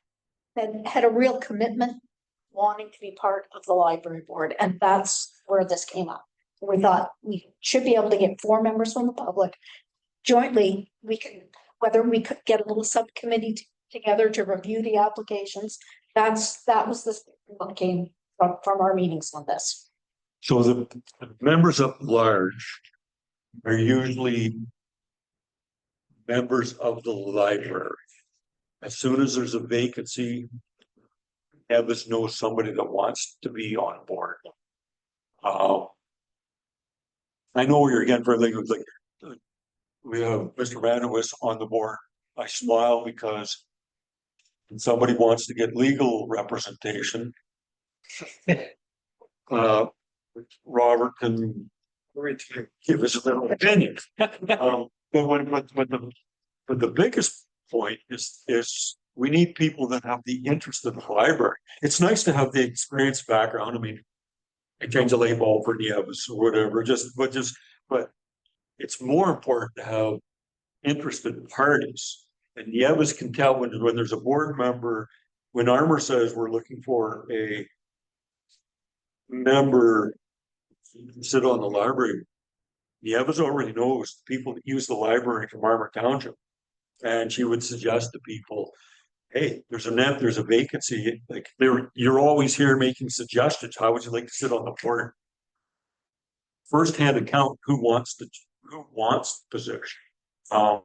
that had a real commitment, wanting to be part of the library board, and that's where this came up. We thought we should be able to get 4 members from the public. Jointly, we can, whether we could get a little subcommittee together to review the applications. That was what came from our meetings on this. So the members at large are usually members of the library. As soon as there's a vacancy, Evis knows somebody that wants to be on board. I know you're again for like we have Mr. Vanowis on the board. I smile because when somebody wants to get legal representation. Robert can give us a little opinion. But the biggest point is we need people that have the interest in the library. It's nice to have the experience background. I mean, I change a light bulb for Nieves or whatever, but it's more important to have interested parties. And Nieves can tell when there's a board member, when Armour says we're looking for a member to sit on the library, Nieves already knows people that use the library from Armour Township. And she would suggest to people, hey, there's a vacancy. Like you're always here making suggestions. How would you like to sit on the board? First-hand account who wants the position. And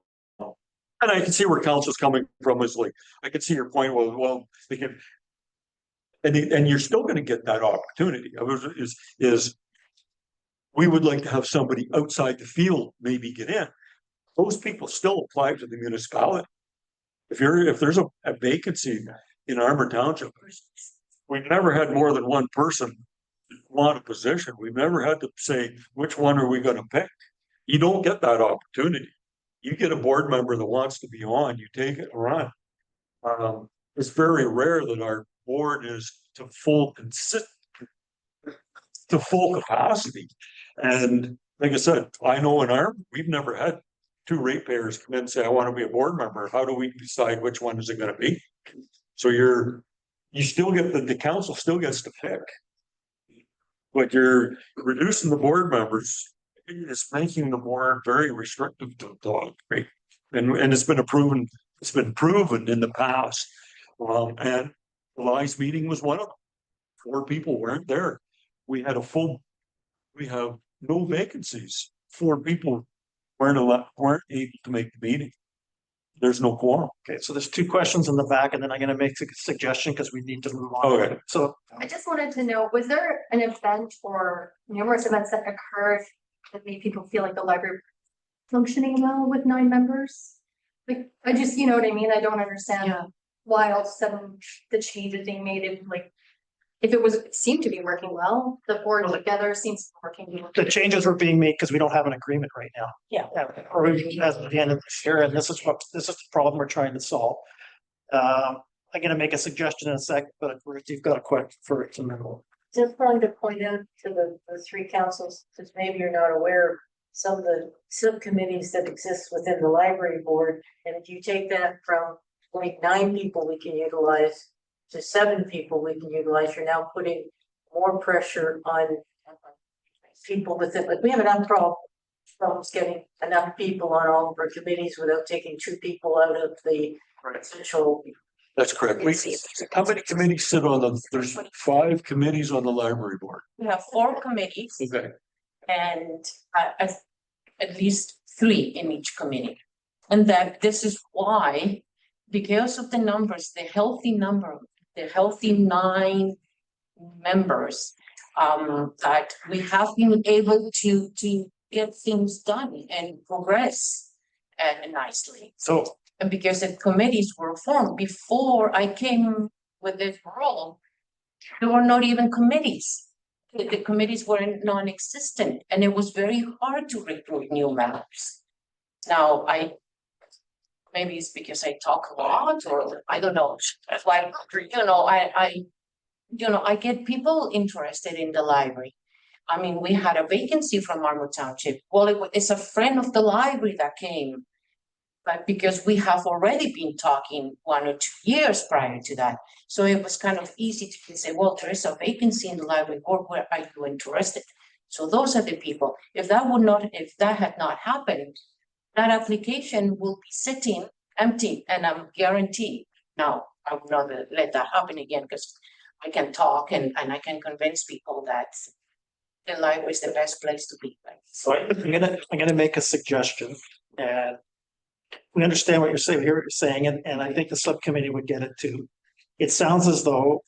I can see where council's coming from. Is like I can see your point. Well, they can, and you're still going to get that opportunity. Is we would like to have somebody outside the field maybe get in. Those people still apply to the municipality. If there's a vacancy in Armour Township, we've never had more than one person want a position. We've never had to say, which one are we going to pick? You don't get that opportunity. You get a board member that wants to be on, you take it and run. It's very rare that our board is to full capacity. And like I said, I know in Armour, we've never had 2 ratepayers come in and say, I want to be a board member. How do we decide which one is it going to be? So you still get the council still gets to pick. But you're reducing the board members. It's making the board very restrictive to the library. And it's been proven in the past. And the last meeting was one of them. 4 people weren't there. We have no vacancies. 4 people weren't able to make the meeting. There's no quorum. Okay, so there's 2 questions in the back, and then I'm gonna make a suggestion because we need to move on. Okay. So I just wanted to know, was there an event or numerous events that occurred that made people feel like the library functioning well with 9 members? Like, I just, you know what I mean? I don't understand why all of a sudden the changes being made, if it seemed to be working well, the board together seems to be working. the changes were being made because we don't have an agreement right now. Yeah. Or as of the end of this year, and this is the problem we're trying to solve. I'm gonna make a suggestion in a sec, but Ruth, you've got a quick for it to move. Just wanted to point out to the 3 councils, because maybe you're not aware of some of the subcommittees that exist within the library board. And if you take that from like 9 people we can utilize to 7 people we can utilize, you're now putting more pressure on people within, like we have enough problems getting enough people on all of our committees without taking 2 people out of the essential. That's correct. How many committees sit on there's 5 committees on the library board. We have 4 committees. Okay. And at least 3 in each committee. And that this is why, because of the numbers, the healthy 9 members, that we have been able to get things done and progress nicely. So, And because the committees were formed before I came with this role, there were not even committees. The committees were non-existent, and it was very hard to recruit new members. Now, maybe it's because I talk a lot, or I don't know. That's why, I get people interested in the library. I mean, we had a vacancy from Armour Township. Well, it's a friend of the library that came. But because we have already been talking 1 or 2 years prior to that, so it was kind of easy to say, well, there is a vacancy in the library board, where are you interested? So those are the people. If that had not happened, that application will be sitting empty, and I'm guaranteed. Now, I will not let that happen again, because I can talk and I can convince people that the library is the best place to be. So I'm gonna make a suggestion, and we understand what you're saying, and I think the subcommittee would get it too. It sounds as though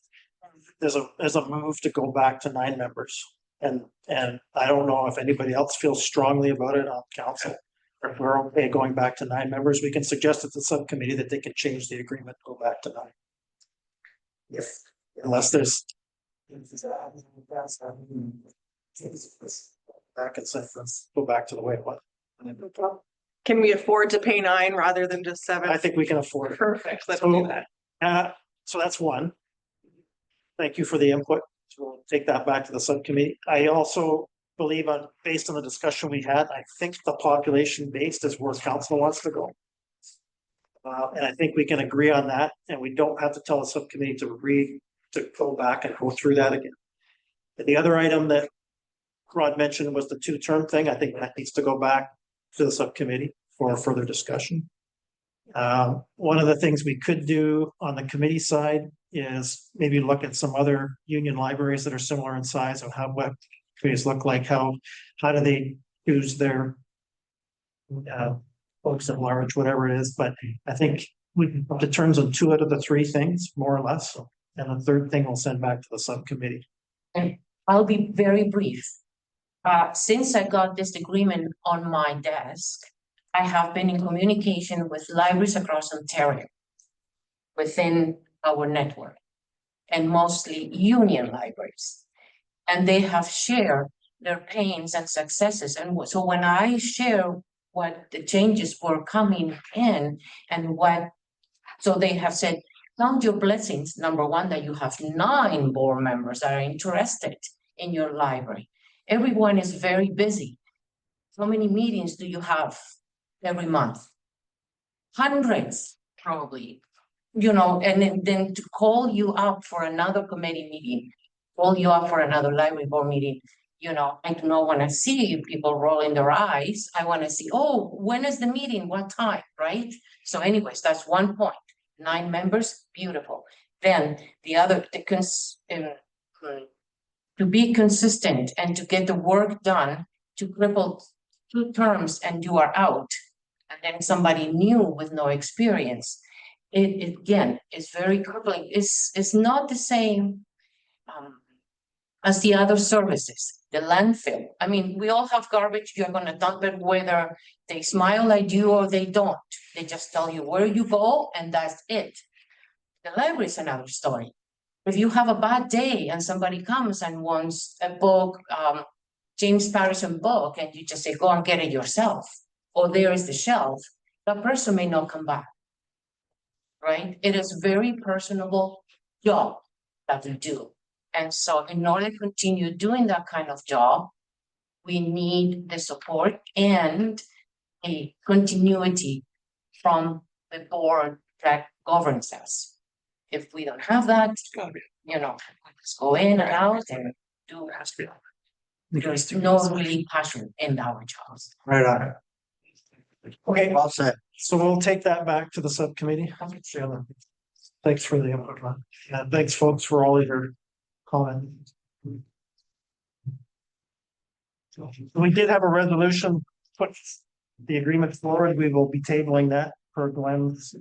there's a move to go back to 9 members. And I don't know if anybody else feels strongly about it on council. Or if we're okay going back to 9 members, we can suggest to the subcommittee that they can change the agreement, go back to 9. Yes, unless there's. Back and say, let's go back to the way it was. Can we afford to pay 9 rather than just 7? I think we can afford it. Perfect, let's do that. So that's one. Thank you for the input. So we'll take that back to the subcommittee. I also believe based on the discussion we had, I think the population based is where council wants to go. And I think we can agree on that, and we don't have to tell the subcommittee to go back and go through that again. And the other item that Rod mentioned was the 2-term thing. I think that needs to go back to the subcommittee for further discussion. One of the things we could do on the committee side is maybe look at some other union libraries that are similar in size of what committees look like, how do they use their folks at large, whatever it is. But I think we can come to terms on 2 out of the 3 things, more or less. And the third thing we'll send back to the subcommittee. And I'll be very brief. Since I got this agreement on my desk, I have been in communication with libraries across Ontario within our network, and mostly union libraries. And they have shared their pains and successes. And so when I share what the changes were coming in and so they have said, count your blessings. Number one, that you have 9 board members that are interested in your library. Everyone is very busy. How many meetings do you have every month? Hundreds, probably. And then to call you up for another committee meeting, call you up for another library board meeting, I do not want to see people rolling their eyes. I want to see, oh, when is the meeting? What time, right? So anyways, that's one point. 9 members, beautiful. Then the other, to be consistent and to get the work done, to cripple 2 terms and you are out, and then somebody new with no experience. It again is very crippling. It's not the same as the other services, the landfill. I mean, we all have garbage. You're going to dump it whether they smile at you or they don't. They just tell you where you go, and that's it. The library is another story. If you have a bad day and somebody comes and wants a book, James Patterson book, and you just say, go and get it yourself, or there is the shelf, that person may not come back. Right? It is a very personable job that we do. And so in order to continue doing that kind of job, we need the support and a continuity from the board that governs us. If we don't have that, let's go in and out and do. There's no really passion in our jobs. Right on. Okay, all set. So we'll take that back to the subcommittee. Thanks for the input, Ron. And thanks, folks, for all of your comments. We did have a resolution, put the agreement forward. We will be tabling that per Glenn's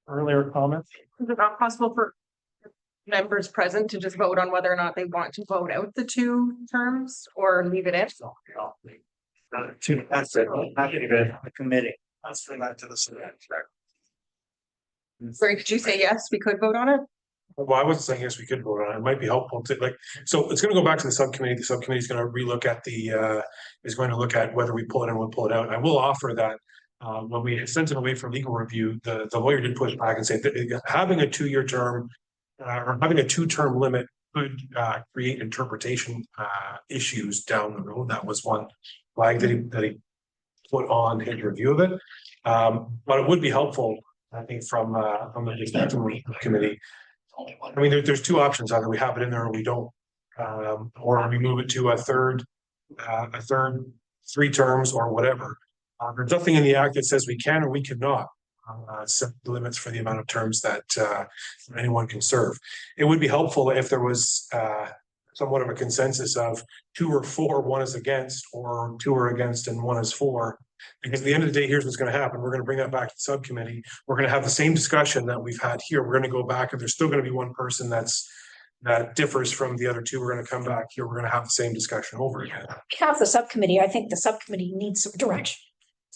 earlier comments. Is it not possible for members present to just vote on whether or not they want to vote out the 2 terms or leave it in? That's it. The committee. That's for that to the select. Sorry, did you say yes, we could vote on it? Well, I wasn't saying yes, we could vote on it. It might be helpful to so it's gonna go back to the subcommittee. The subcommittee is gonna relook at is going to look at whether we pull it in or we pull it out. I will offer that when we sent it away for legal review, the lawyer did push back and say that having a 2-year term or having a 2-term limit could create interpretation issues down the road. That was one flag that he put on his review of it. But it would be helpful, I think, from the discussion committee. I mean, there's two options, either we have it in there or we don't. Or we move it to a third, 3 terms or whatever. There's nothing in the act that says we can or we cannot set the limits for the amount of terms that anyone can serve. It would be helpful if there was somewhat of a consensus of 2 or 4, 1 is against, or 2 are against and 1 is for. Because at the end of the day, here's what's going to happen. We're going to bring that back to the subcommittee. We're going to have the same discussion that we've had here. We're going to go back, and there's still going to be one person that differs from the other 2. We're going to come back here. We're going to have the same discussion over again. Half the subcommittee, I think the subcommittee needs some direction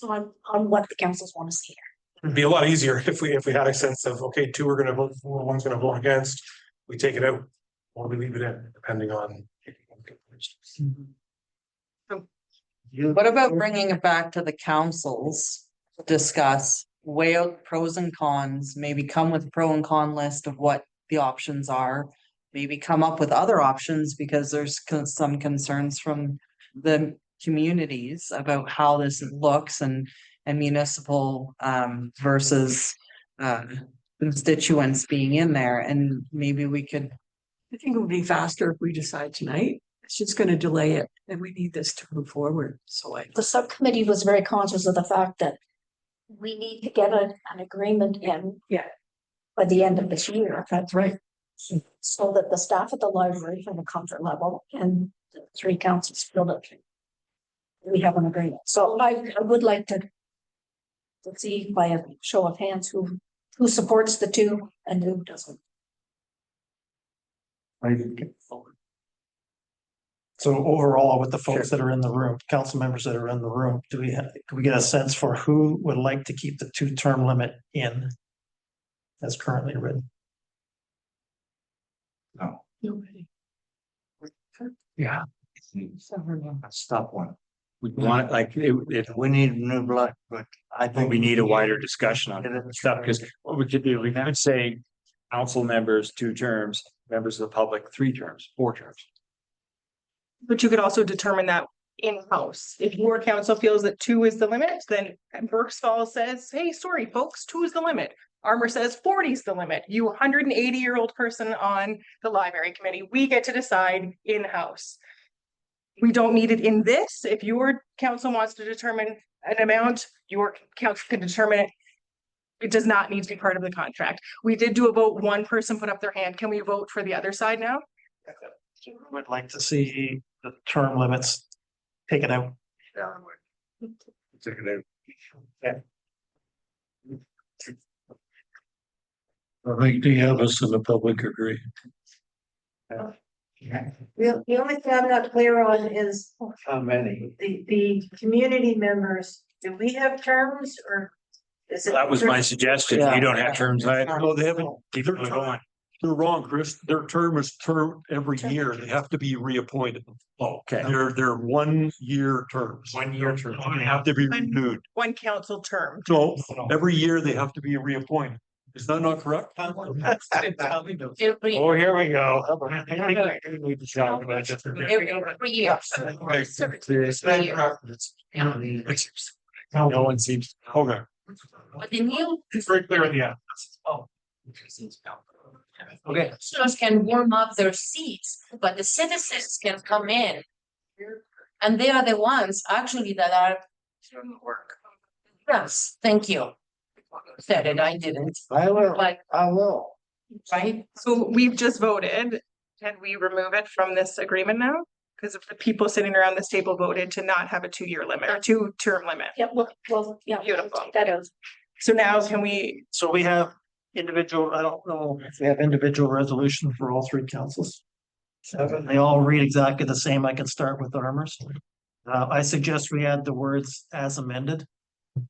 on what the councils want to see here. It'd be a lot easier if we had a sense of, okay, 2 are going to vote for, 1's going to vote against. We take it out or we leave it in, depending on. What about bringing it back to the councils, to discuss, weigh out pros and cons, maybe come with pro and con list of what the options are. Maybe come up with other options because there's some concerns from the communities about how this looks and municipal versus constituents being in there, and maybe we could. I think it would be faster if we decide tonight. It's just going to delay it, and we need this to move forward. So The subcommittee was very conscious of the fact that we need to get an agreement in. Yeah. By the end of this year. That's right. So that the staff at the library from the comfort level and the 3 councils feel that we have an agreement. So I would like to see by a show of hands who supports the 2 and who doesn't. So overall, with the folks that are in the room, council members that are in the room, can we get a sense for who would like to keep the 2-term limit in as currently written? No. Nobody. Yeah. That's tough one. We want, like, if We need new blood, but I think we need a wider discussion on stuff, because what we could do, we could say council members 2 terms, members of the public 3 terms, 4 terms. But you could also determine that in-house. If your council feels that 2 is the limit, then Burks Falls says, hey, sorry, folks, 2 is the limit. Armour says 40 is the limit. You 180-year-old person on the library committee, we get to decide in-house. We don't need it in this. If your council wants to determine an amount, your council can determine it. It does not need to be part of the contract. We did do a vote. 1 person put up their hand. Can we vote for the other side now? Would like to see the term limits taken out. I think the of us in the public agree. The only thing I'm not clear on is how many? the community members, do we have terms or? Is it? That was my suggestion. You don't have terms. No, they haven't. Keep it going. They're wrong, Chris. Their term is every year. They have to be reappointed. Oh, okay. They're 1-year terms. 1-year term. They have to be renewed. 1 council term. So every year they have to be reappointed. Is that not correct? Every, here we go. every year. No one seems. Okay. But the new It's very clear in the act. Okay. councillors can warm up their seats, but the citizens can come in. And they are the ones actually that are. Yes, thank you. Said it, I didn't, I will, but, I will. right? So we've just voted. Can we remove it from this agreement now? Because if the people sitting around this table voted to not have a 2-year limit or 2-term limit. Yeah, well, yeah. Beautiful. That is. So now can we, So we have individual, I don't know if we have individual resolution for all 3 councils. They all read exactly the same. I can start with Armour's. I suggest we add the words as amended.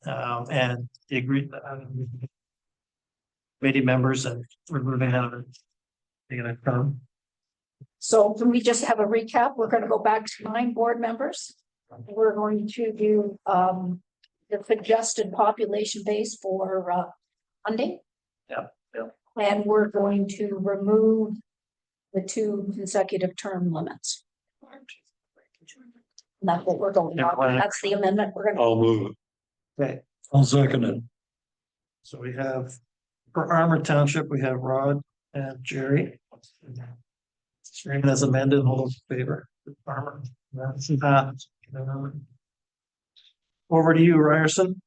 And the agreed committee members and removing out of it. So can we just have a recap? We're gonna go back to 9 board members. We're going to do the suggested population base for funding. Yeah. And we're going to remove the 2 consecutive term limits. And that's what we're going on. That's the amendment we're gonna. I'll move it. Okay, I'll second it. So we have, for Armour Township, we have Rod and Jerry. Streaming as amended, all those in favor, Armour. Over to you, Ryerson.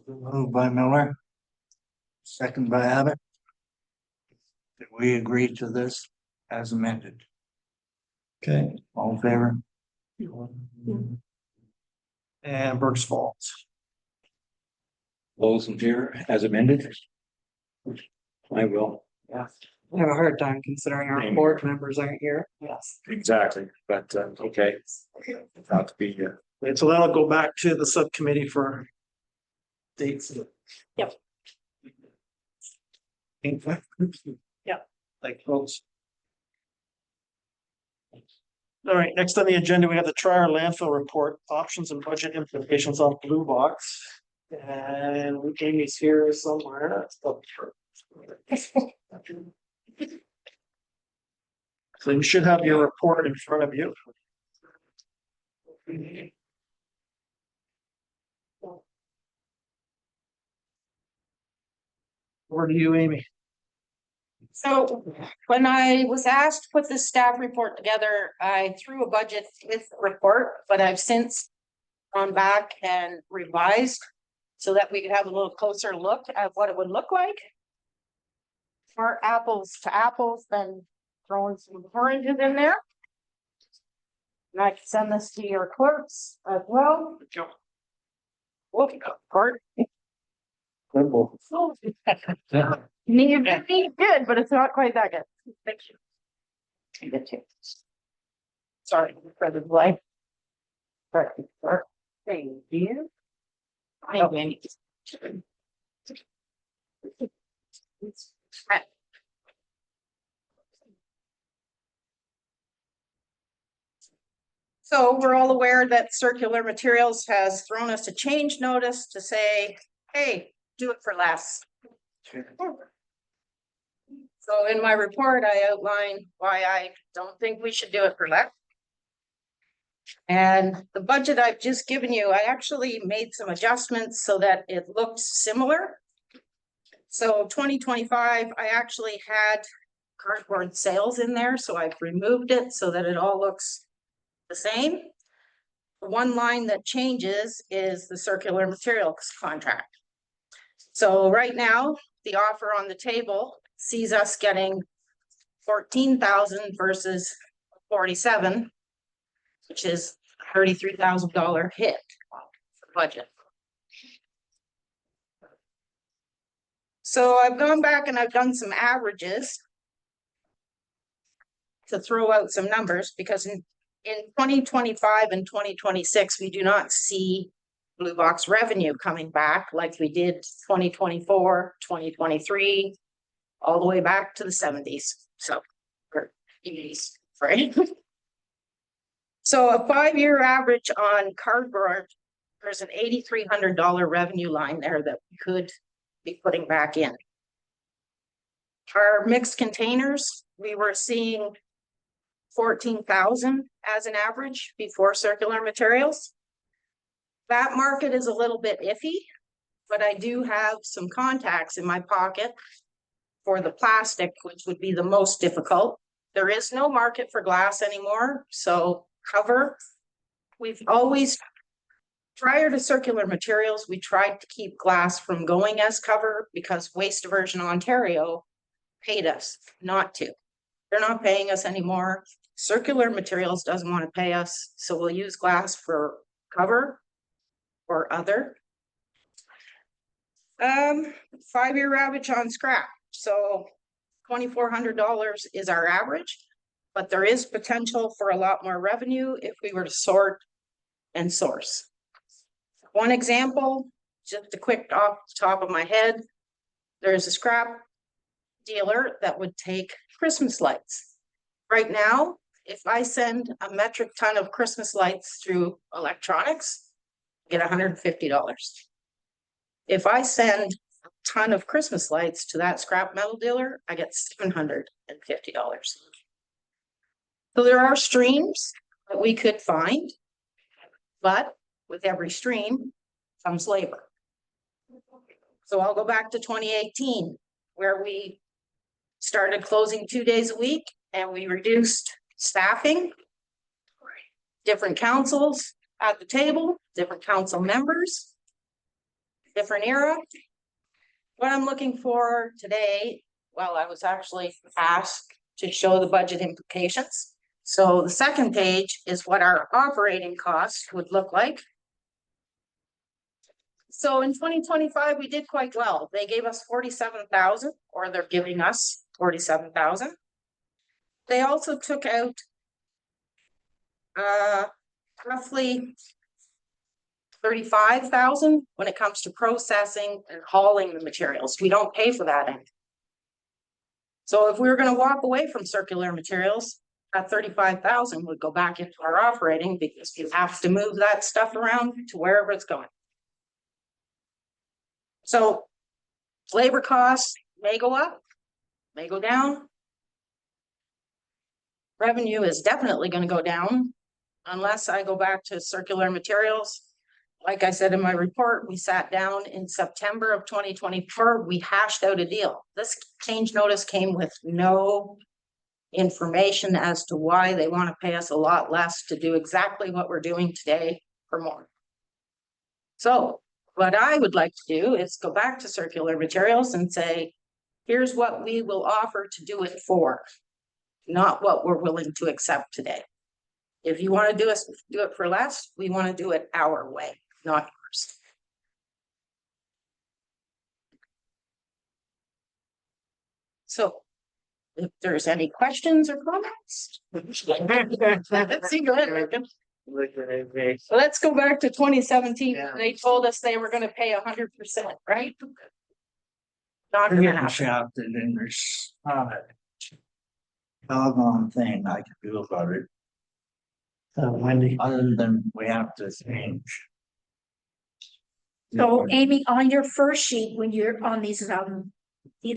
Moved by Miller. Second by Abbott. Did we agree to this as amended? Okay, All in favor? and Burks Falls. Those in favor as amended? I will. I have a hard time considering our Same board members aren't here. Yes. Exactly, but, okay. Not to be, And so that'll go back to the subcommittee for dates. Yep. Yep. Like folks. All right, next on the agenda, we have the Trier landfill report, options and budget implications on Blue Box. And Amy's here somewhere. So you should have your report in front of you. Over to you, Amy. So when I was asked to put this staff report together, I threw a budget with the report, but I've since gone back and revised so that we could have a little closer look at what it would look like. More apples to apples than throwing some oranges in there. And I can send this to your clerks as well. Look, part. Need good, but it's not quite that good. Thank you. I get you. Sorry for the delay. Thank you. Thank you. So we're all aware that Circular Materials has thrown us a change notice to say, hey, do it for less. So in my report, I outline why I don't think we should do it for less. And the budget I've just given you, I actually made some adjustments so that it looked similar. So 2025, I actually had cardboard sales in there, so I've removed it so that it all looks the same. The one line that changes is the circular materials contract. So right now, the offer on the table sees us getting 14,000 versus 47, which is $33,000 hit for budget. So I've gone back and I've done some averages to throw out some numbers, because in 2025 and 2026, we do not see Blue Box revenue coming back like we did 2024, 2023, all the way back to the 70s. So, or 80s, right? So a 5-year average on cardboard, there's an $8,300 revenue line there that we could be putting back in. Our mixed containers, we were seeing 14,000 as an average before circular materials. That market is a little bit iffy, but I do have some contacts in my pocket for the plastic, which would be the most difficult. There is no market for glass anymore, so cover. We've always, prior to circular materials, we tried to keep glass from going as cover because Waste Diversion Ontario paid us not to. They're not paying us anymore. Circular materials doesn't want to pay us, so we'll use glass for cover or other. 5-year average on scrap. So $2,400 is our average, but there is potential for a lot more revenue if we were to sort and source. One example, just a quick off the top of my head, there's a scrap dealer that would take Christmas lights. Right now, if I send a metric ton of Christmas lights through electronics, I get $150. If I send a ton of Christmas lights to that scrap metal dealer, I get $750. So there are streams that we could find, but with every stream comes labor. So I'll go back to 2018, where we started closing 2 days a week and we reduced staffing. Different councils at the table, different council members, different era. What I'm looking for today, well, I was actually asked to show the budget implications. So the second page is what our operating costs would look like. So in 2025, we did quite well. They gave us 47,000, or they're giving us 47,000. They also took out roughly 35,000 when it comes to processing and hauling the materials. We don't pay for that end. So if we were going to walk away from circular materials, that 35,000 would go back into our operating, because you have to move that stuff around to wherever it's going. So labor costs may go up, may go down. Revenue is definitely going to go down unless I go back to circular materials. Like I said in my report, we sat down in September of 2024. We hashed out a deal. This change notice came with no information as to why they want to pay us a lot less to do exactly what we're doing today for more. So what I would like to do is go back to circular materials and say, here's what we will offer to do it for, not what we're willing to accept today. If you want to do it for less, we want to do it our way, not yours. So if there's any questions or comments. Let's see, go ahead, Megan. So let's go back to 2017. Yeah. They told us they were going to pay 100%, right? Not gonna Getting happen. shafted and there's not a doggone thing I can do about it, Wendy. other than we have to change. So Amy, on your first sheet, when you're on these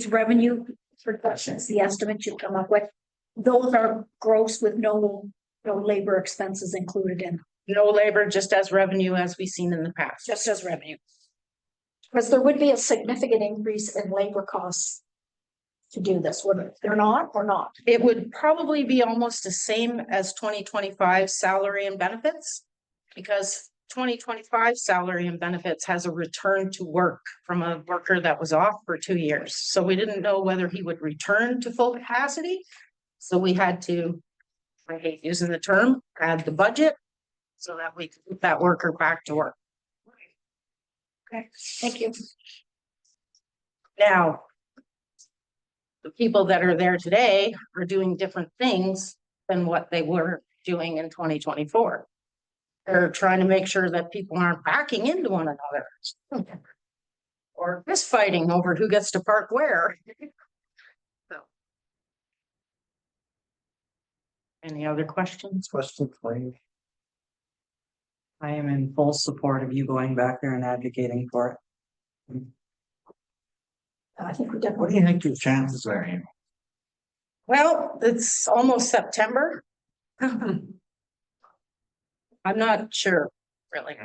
revenue projections, the estimates you come up with, those are gross with no labor expenses included in, No labor, just as revenue as we've seen in the past. just as revenue. Because there would be a significant increase in labor costs to do this, would it? They're not, or not? It would probably be almost the same as 2025 salary and benefits, because 2025 salary and benefits has a return to work from a worker that was off for 2 years. So we didn't know whether he would return to full capacity. So we had to, I hate using the term, add the budget so that we could put that worker back to work. Okay, thank you. Now, the people that are there today are doing different things than what they were doing in 2024. They're trying to make sure that people aren't backing into one another or fist fighting over who gets to park where. So. Any other questions? Question for you. I am in full support of you going back there and advocating for it. I think we What do definitely. you think your chances are, Amy? Well, it's almost September. I'm not sure, really.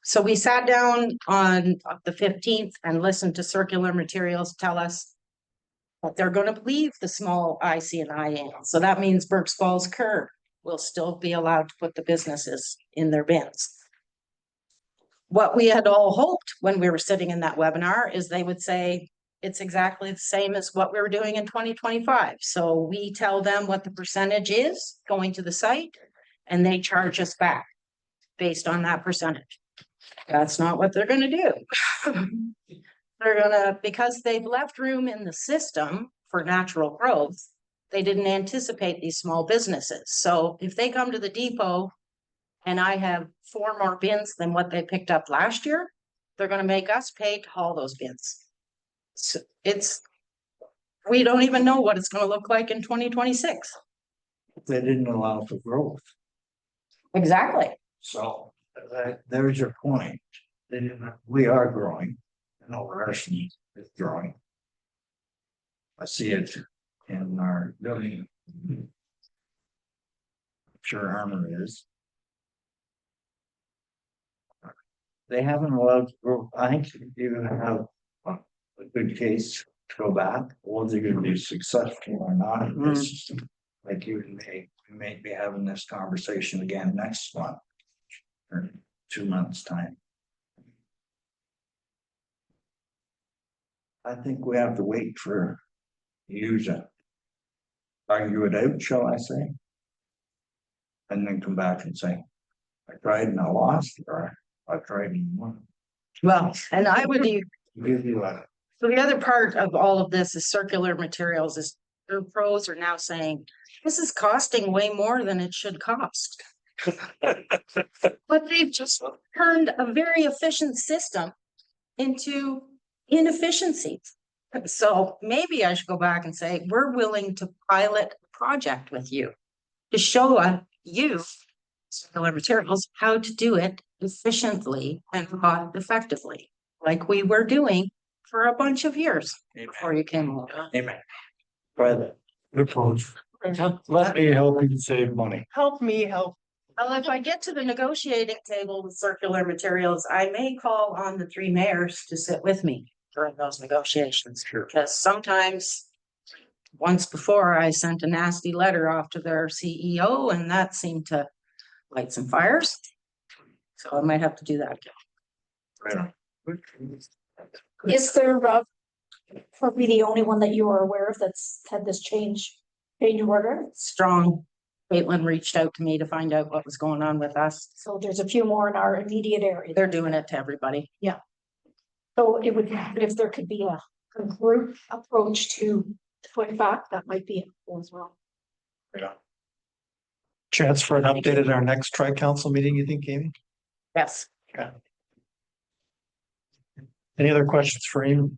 So we sat down on the 15th and listened to Circular Materials tell us that they're going to leave the small IC and I in. So that means Burks Falls Curb will still be allowed to put the businesses in their bins. What we had all hoped when we were sitting in that webinar is they would say, it's exactly the same as what we were doing in 2025. So we tell them what the percentage is going to the site and they charge us back based on that percentage. That's not what they're going to do. They're gonna, because they've left room in the system for natural growth, they didn't anticipate these small businesses. So if they come to the depot and I have 4 more bins than what they picked up last year, they're gonna make us pay to haul those bins. So we don't even know what it's gonna look like in 2026. They didn't allow for growth, Exactly. so there's your point. They didn't, we are growing, and Ryerson is growing. I see it in our building. I'm sure Armour is. they haven't allowed, I think you're gonna have a good case to go back, or they're gonna be successful or not. It's like we may be having this conversation again next month. Or 2 months' time. I think we have to wait for you to argue it out, shall I say? And then come back and say, I tried and I lost, or I tried and won. Well, and I would, give you a so the other part of all of this is circular materials is the pros are now saying, this is costing way more than it should cost. But they've just turned a very efficient system into inefficiencies. So maybe I should go back and say, we're willing to pilot a project with you to show you circular materials, how to do it efficiently and cost effectively, like we were doing for a bunch of years before you came along. Amen. Try that. Good approach. Let me help you save money. Help me help. Well, if I get to the negotiating table with circular materials, I may call on the 3 mayors to sit with me during those negotiations. Sure. Because sometimes, once before, I sent a nasty letter off to their CEO and that seemed to light some fires. So I might have to do that again. Is there, probably the only one that you are aware of that's had this change order? Strong. Caitlin reached out to me to find out what was going on with us. So there's a few more in our immediate area. They're doing it to everybody. Yeah. So it would, if there could be a group approach to put back, that might be helpful as well. Chance for an update at our next tri-council meeting, you think, Amy? Yes. Okay. Any other questions for Amy?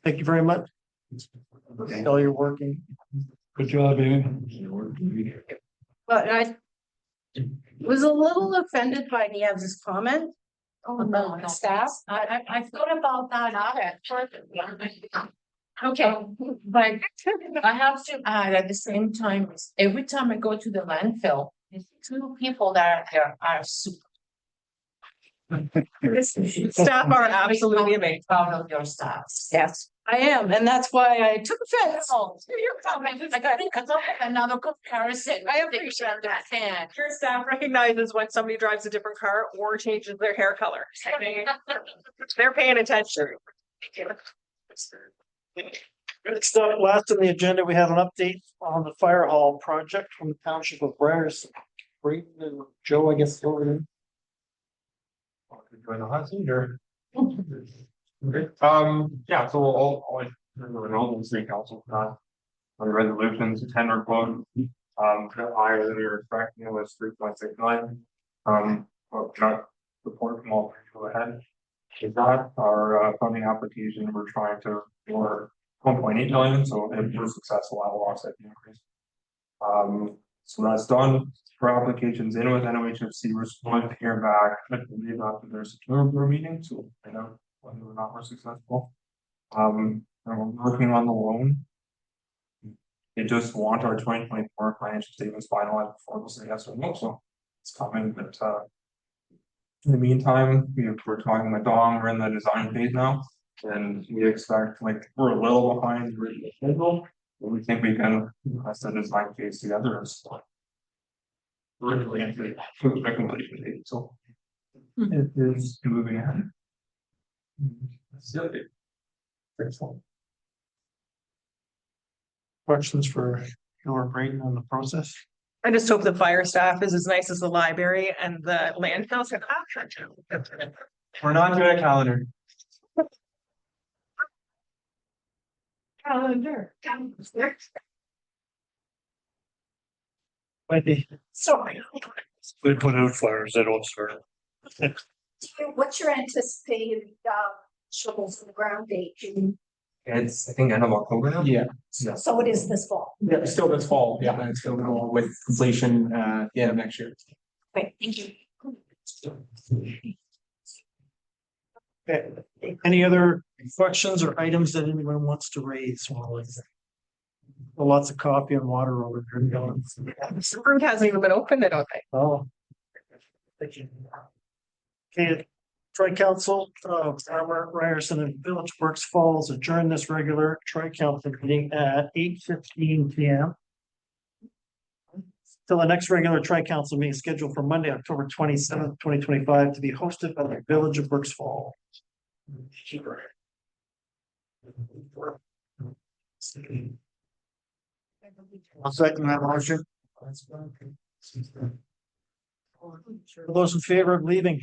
Thank you very much. Tell you're working. Good job, Amy. But I was a little offended by Niam's comment. No, no. Staff. I thought about that Okay, but I have to add at the same time, every time I go to the landfill, there's 2 people that are there are super. Staff are absolutely amazing. Proud of your staff. Yes, I am, and that's why I took offense. Oh, you're coming, I got another comparison. I appreciate that. Your staff recognizes when somebody drives a different car or changes their hair color. They're paying attention. Next up, last on the agenda, we have an update on the fire hall project from the Township of Ryerson. Brayden and Joe, I guess, over there. Join the hot seat or? Okay, yeah, so all the city council, on the resolutions, tender quote, higher than we were expecting, it was 3.69. But not support from all, go ahead. With that, our funding application, we're trying to, for 1.8 million, so if we're successful, that will offset the increase. So that's done. For applications in with NOHFC, we're going to hear back, I believe, after their September meeting, so I know whether or not we're successful. And we're working on the loan. They just want our 2024 financial statements finalized before we'll say yes or no, so it's coming, but in the meantime, we're talking with Dong, we're in the design phase now, and we expect, like, we're a little behind the original schedule, but we think we can pass the design phase together and stuff. Really into the completion date, so it is moving ahead. That's it. Excellent. Questions for your Brayden on the process? I just hope the fire staff is as nice as the library and the land house. We're not doing a calendar. Calendar. Wendy. Sorry. They put out fires, they don't start. What's your anticipated, shovels in the ground date? It's, I think, end of October now. Yeah. So it is this fall. Yeah, it's still this fall, yeah, and it's still going on with completion, the end of next year. Great, thank you. Okay, any other questions or items that anyone wants to raise? Well, lots of coffee and water over there. The fruit hasn't even been opened, I don't think. Oh. Thank you. Okay, Tri-Council, Armour, Ryerson and Village Burks Falls adjourn this regular Tri-Council meeting at 8:15 p.m. Till the next regular Tri-Council meeting scheduled for Monday, October 27th, 2025, to be hosted by the Village of Burks Falls. I'll second that motion. Those in favor of leaving?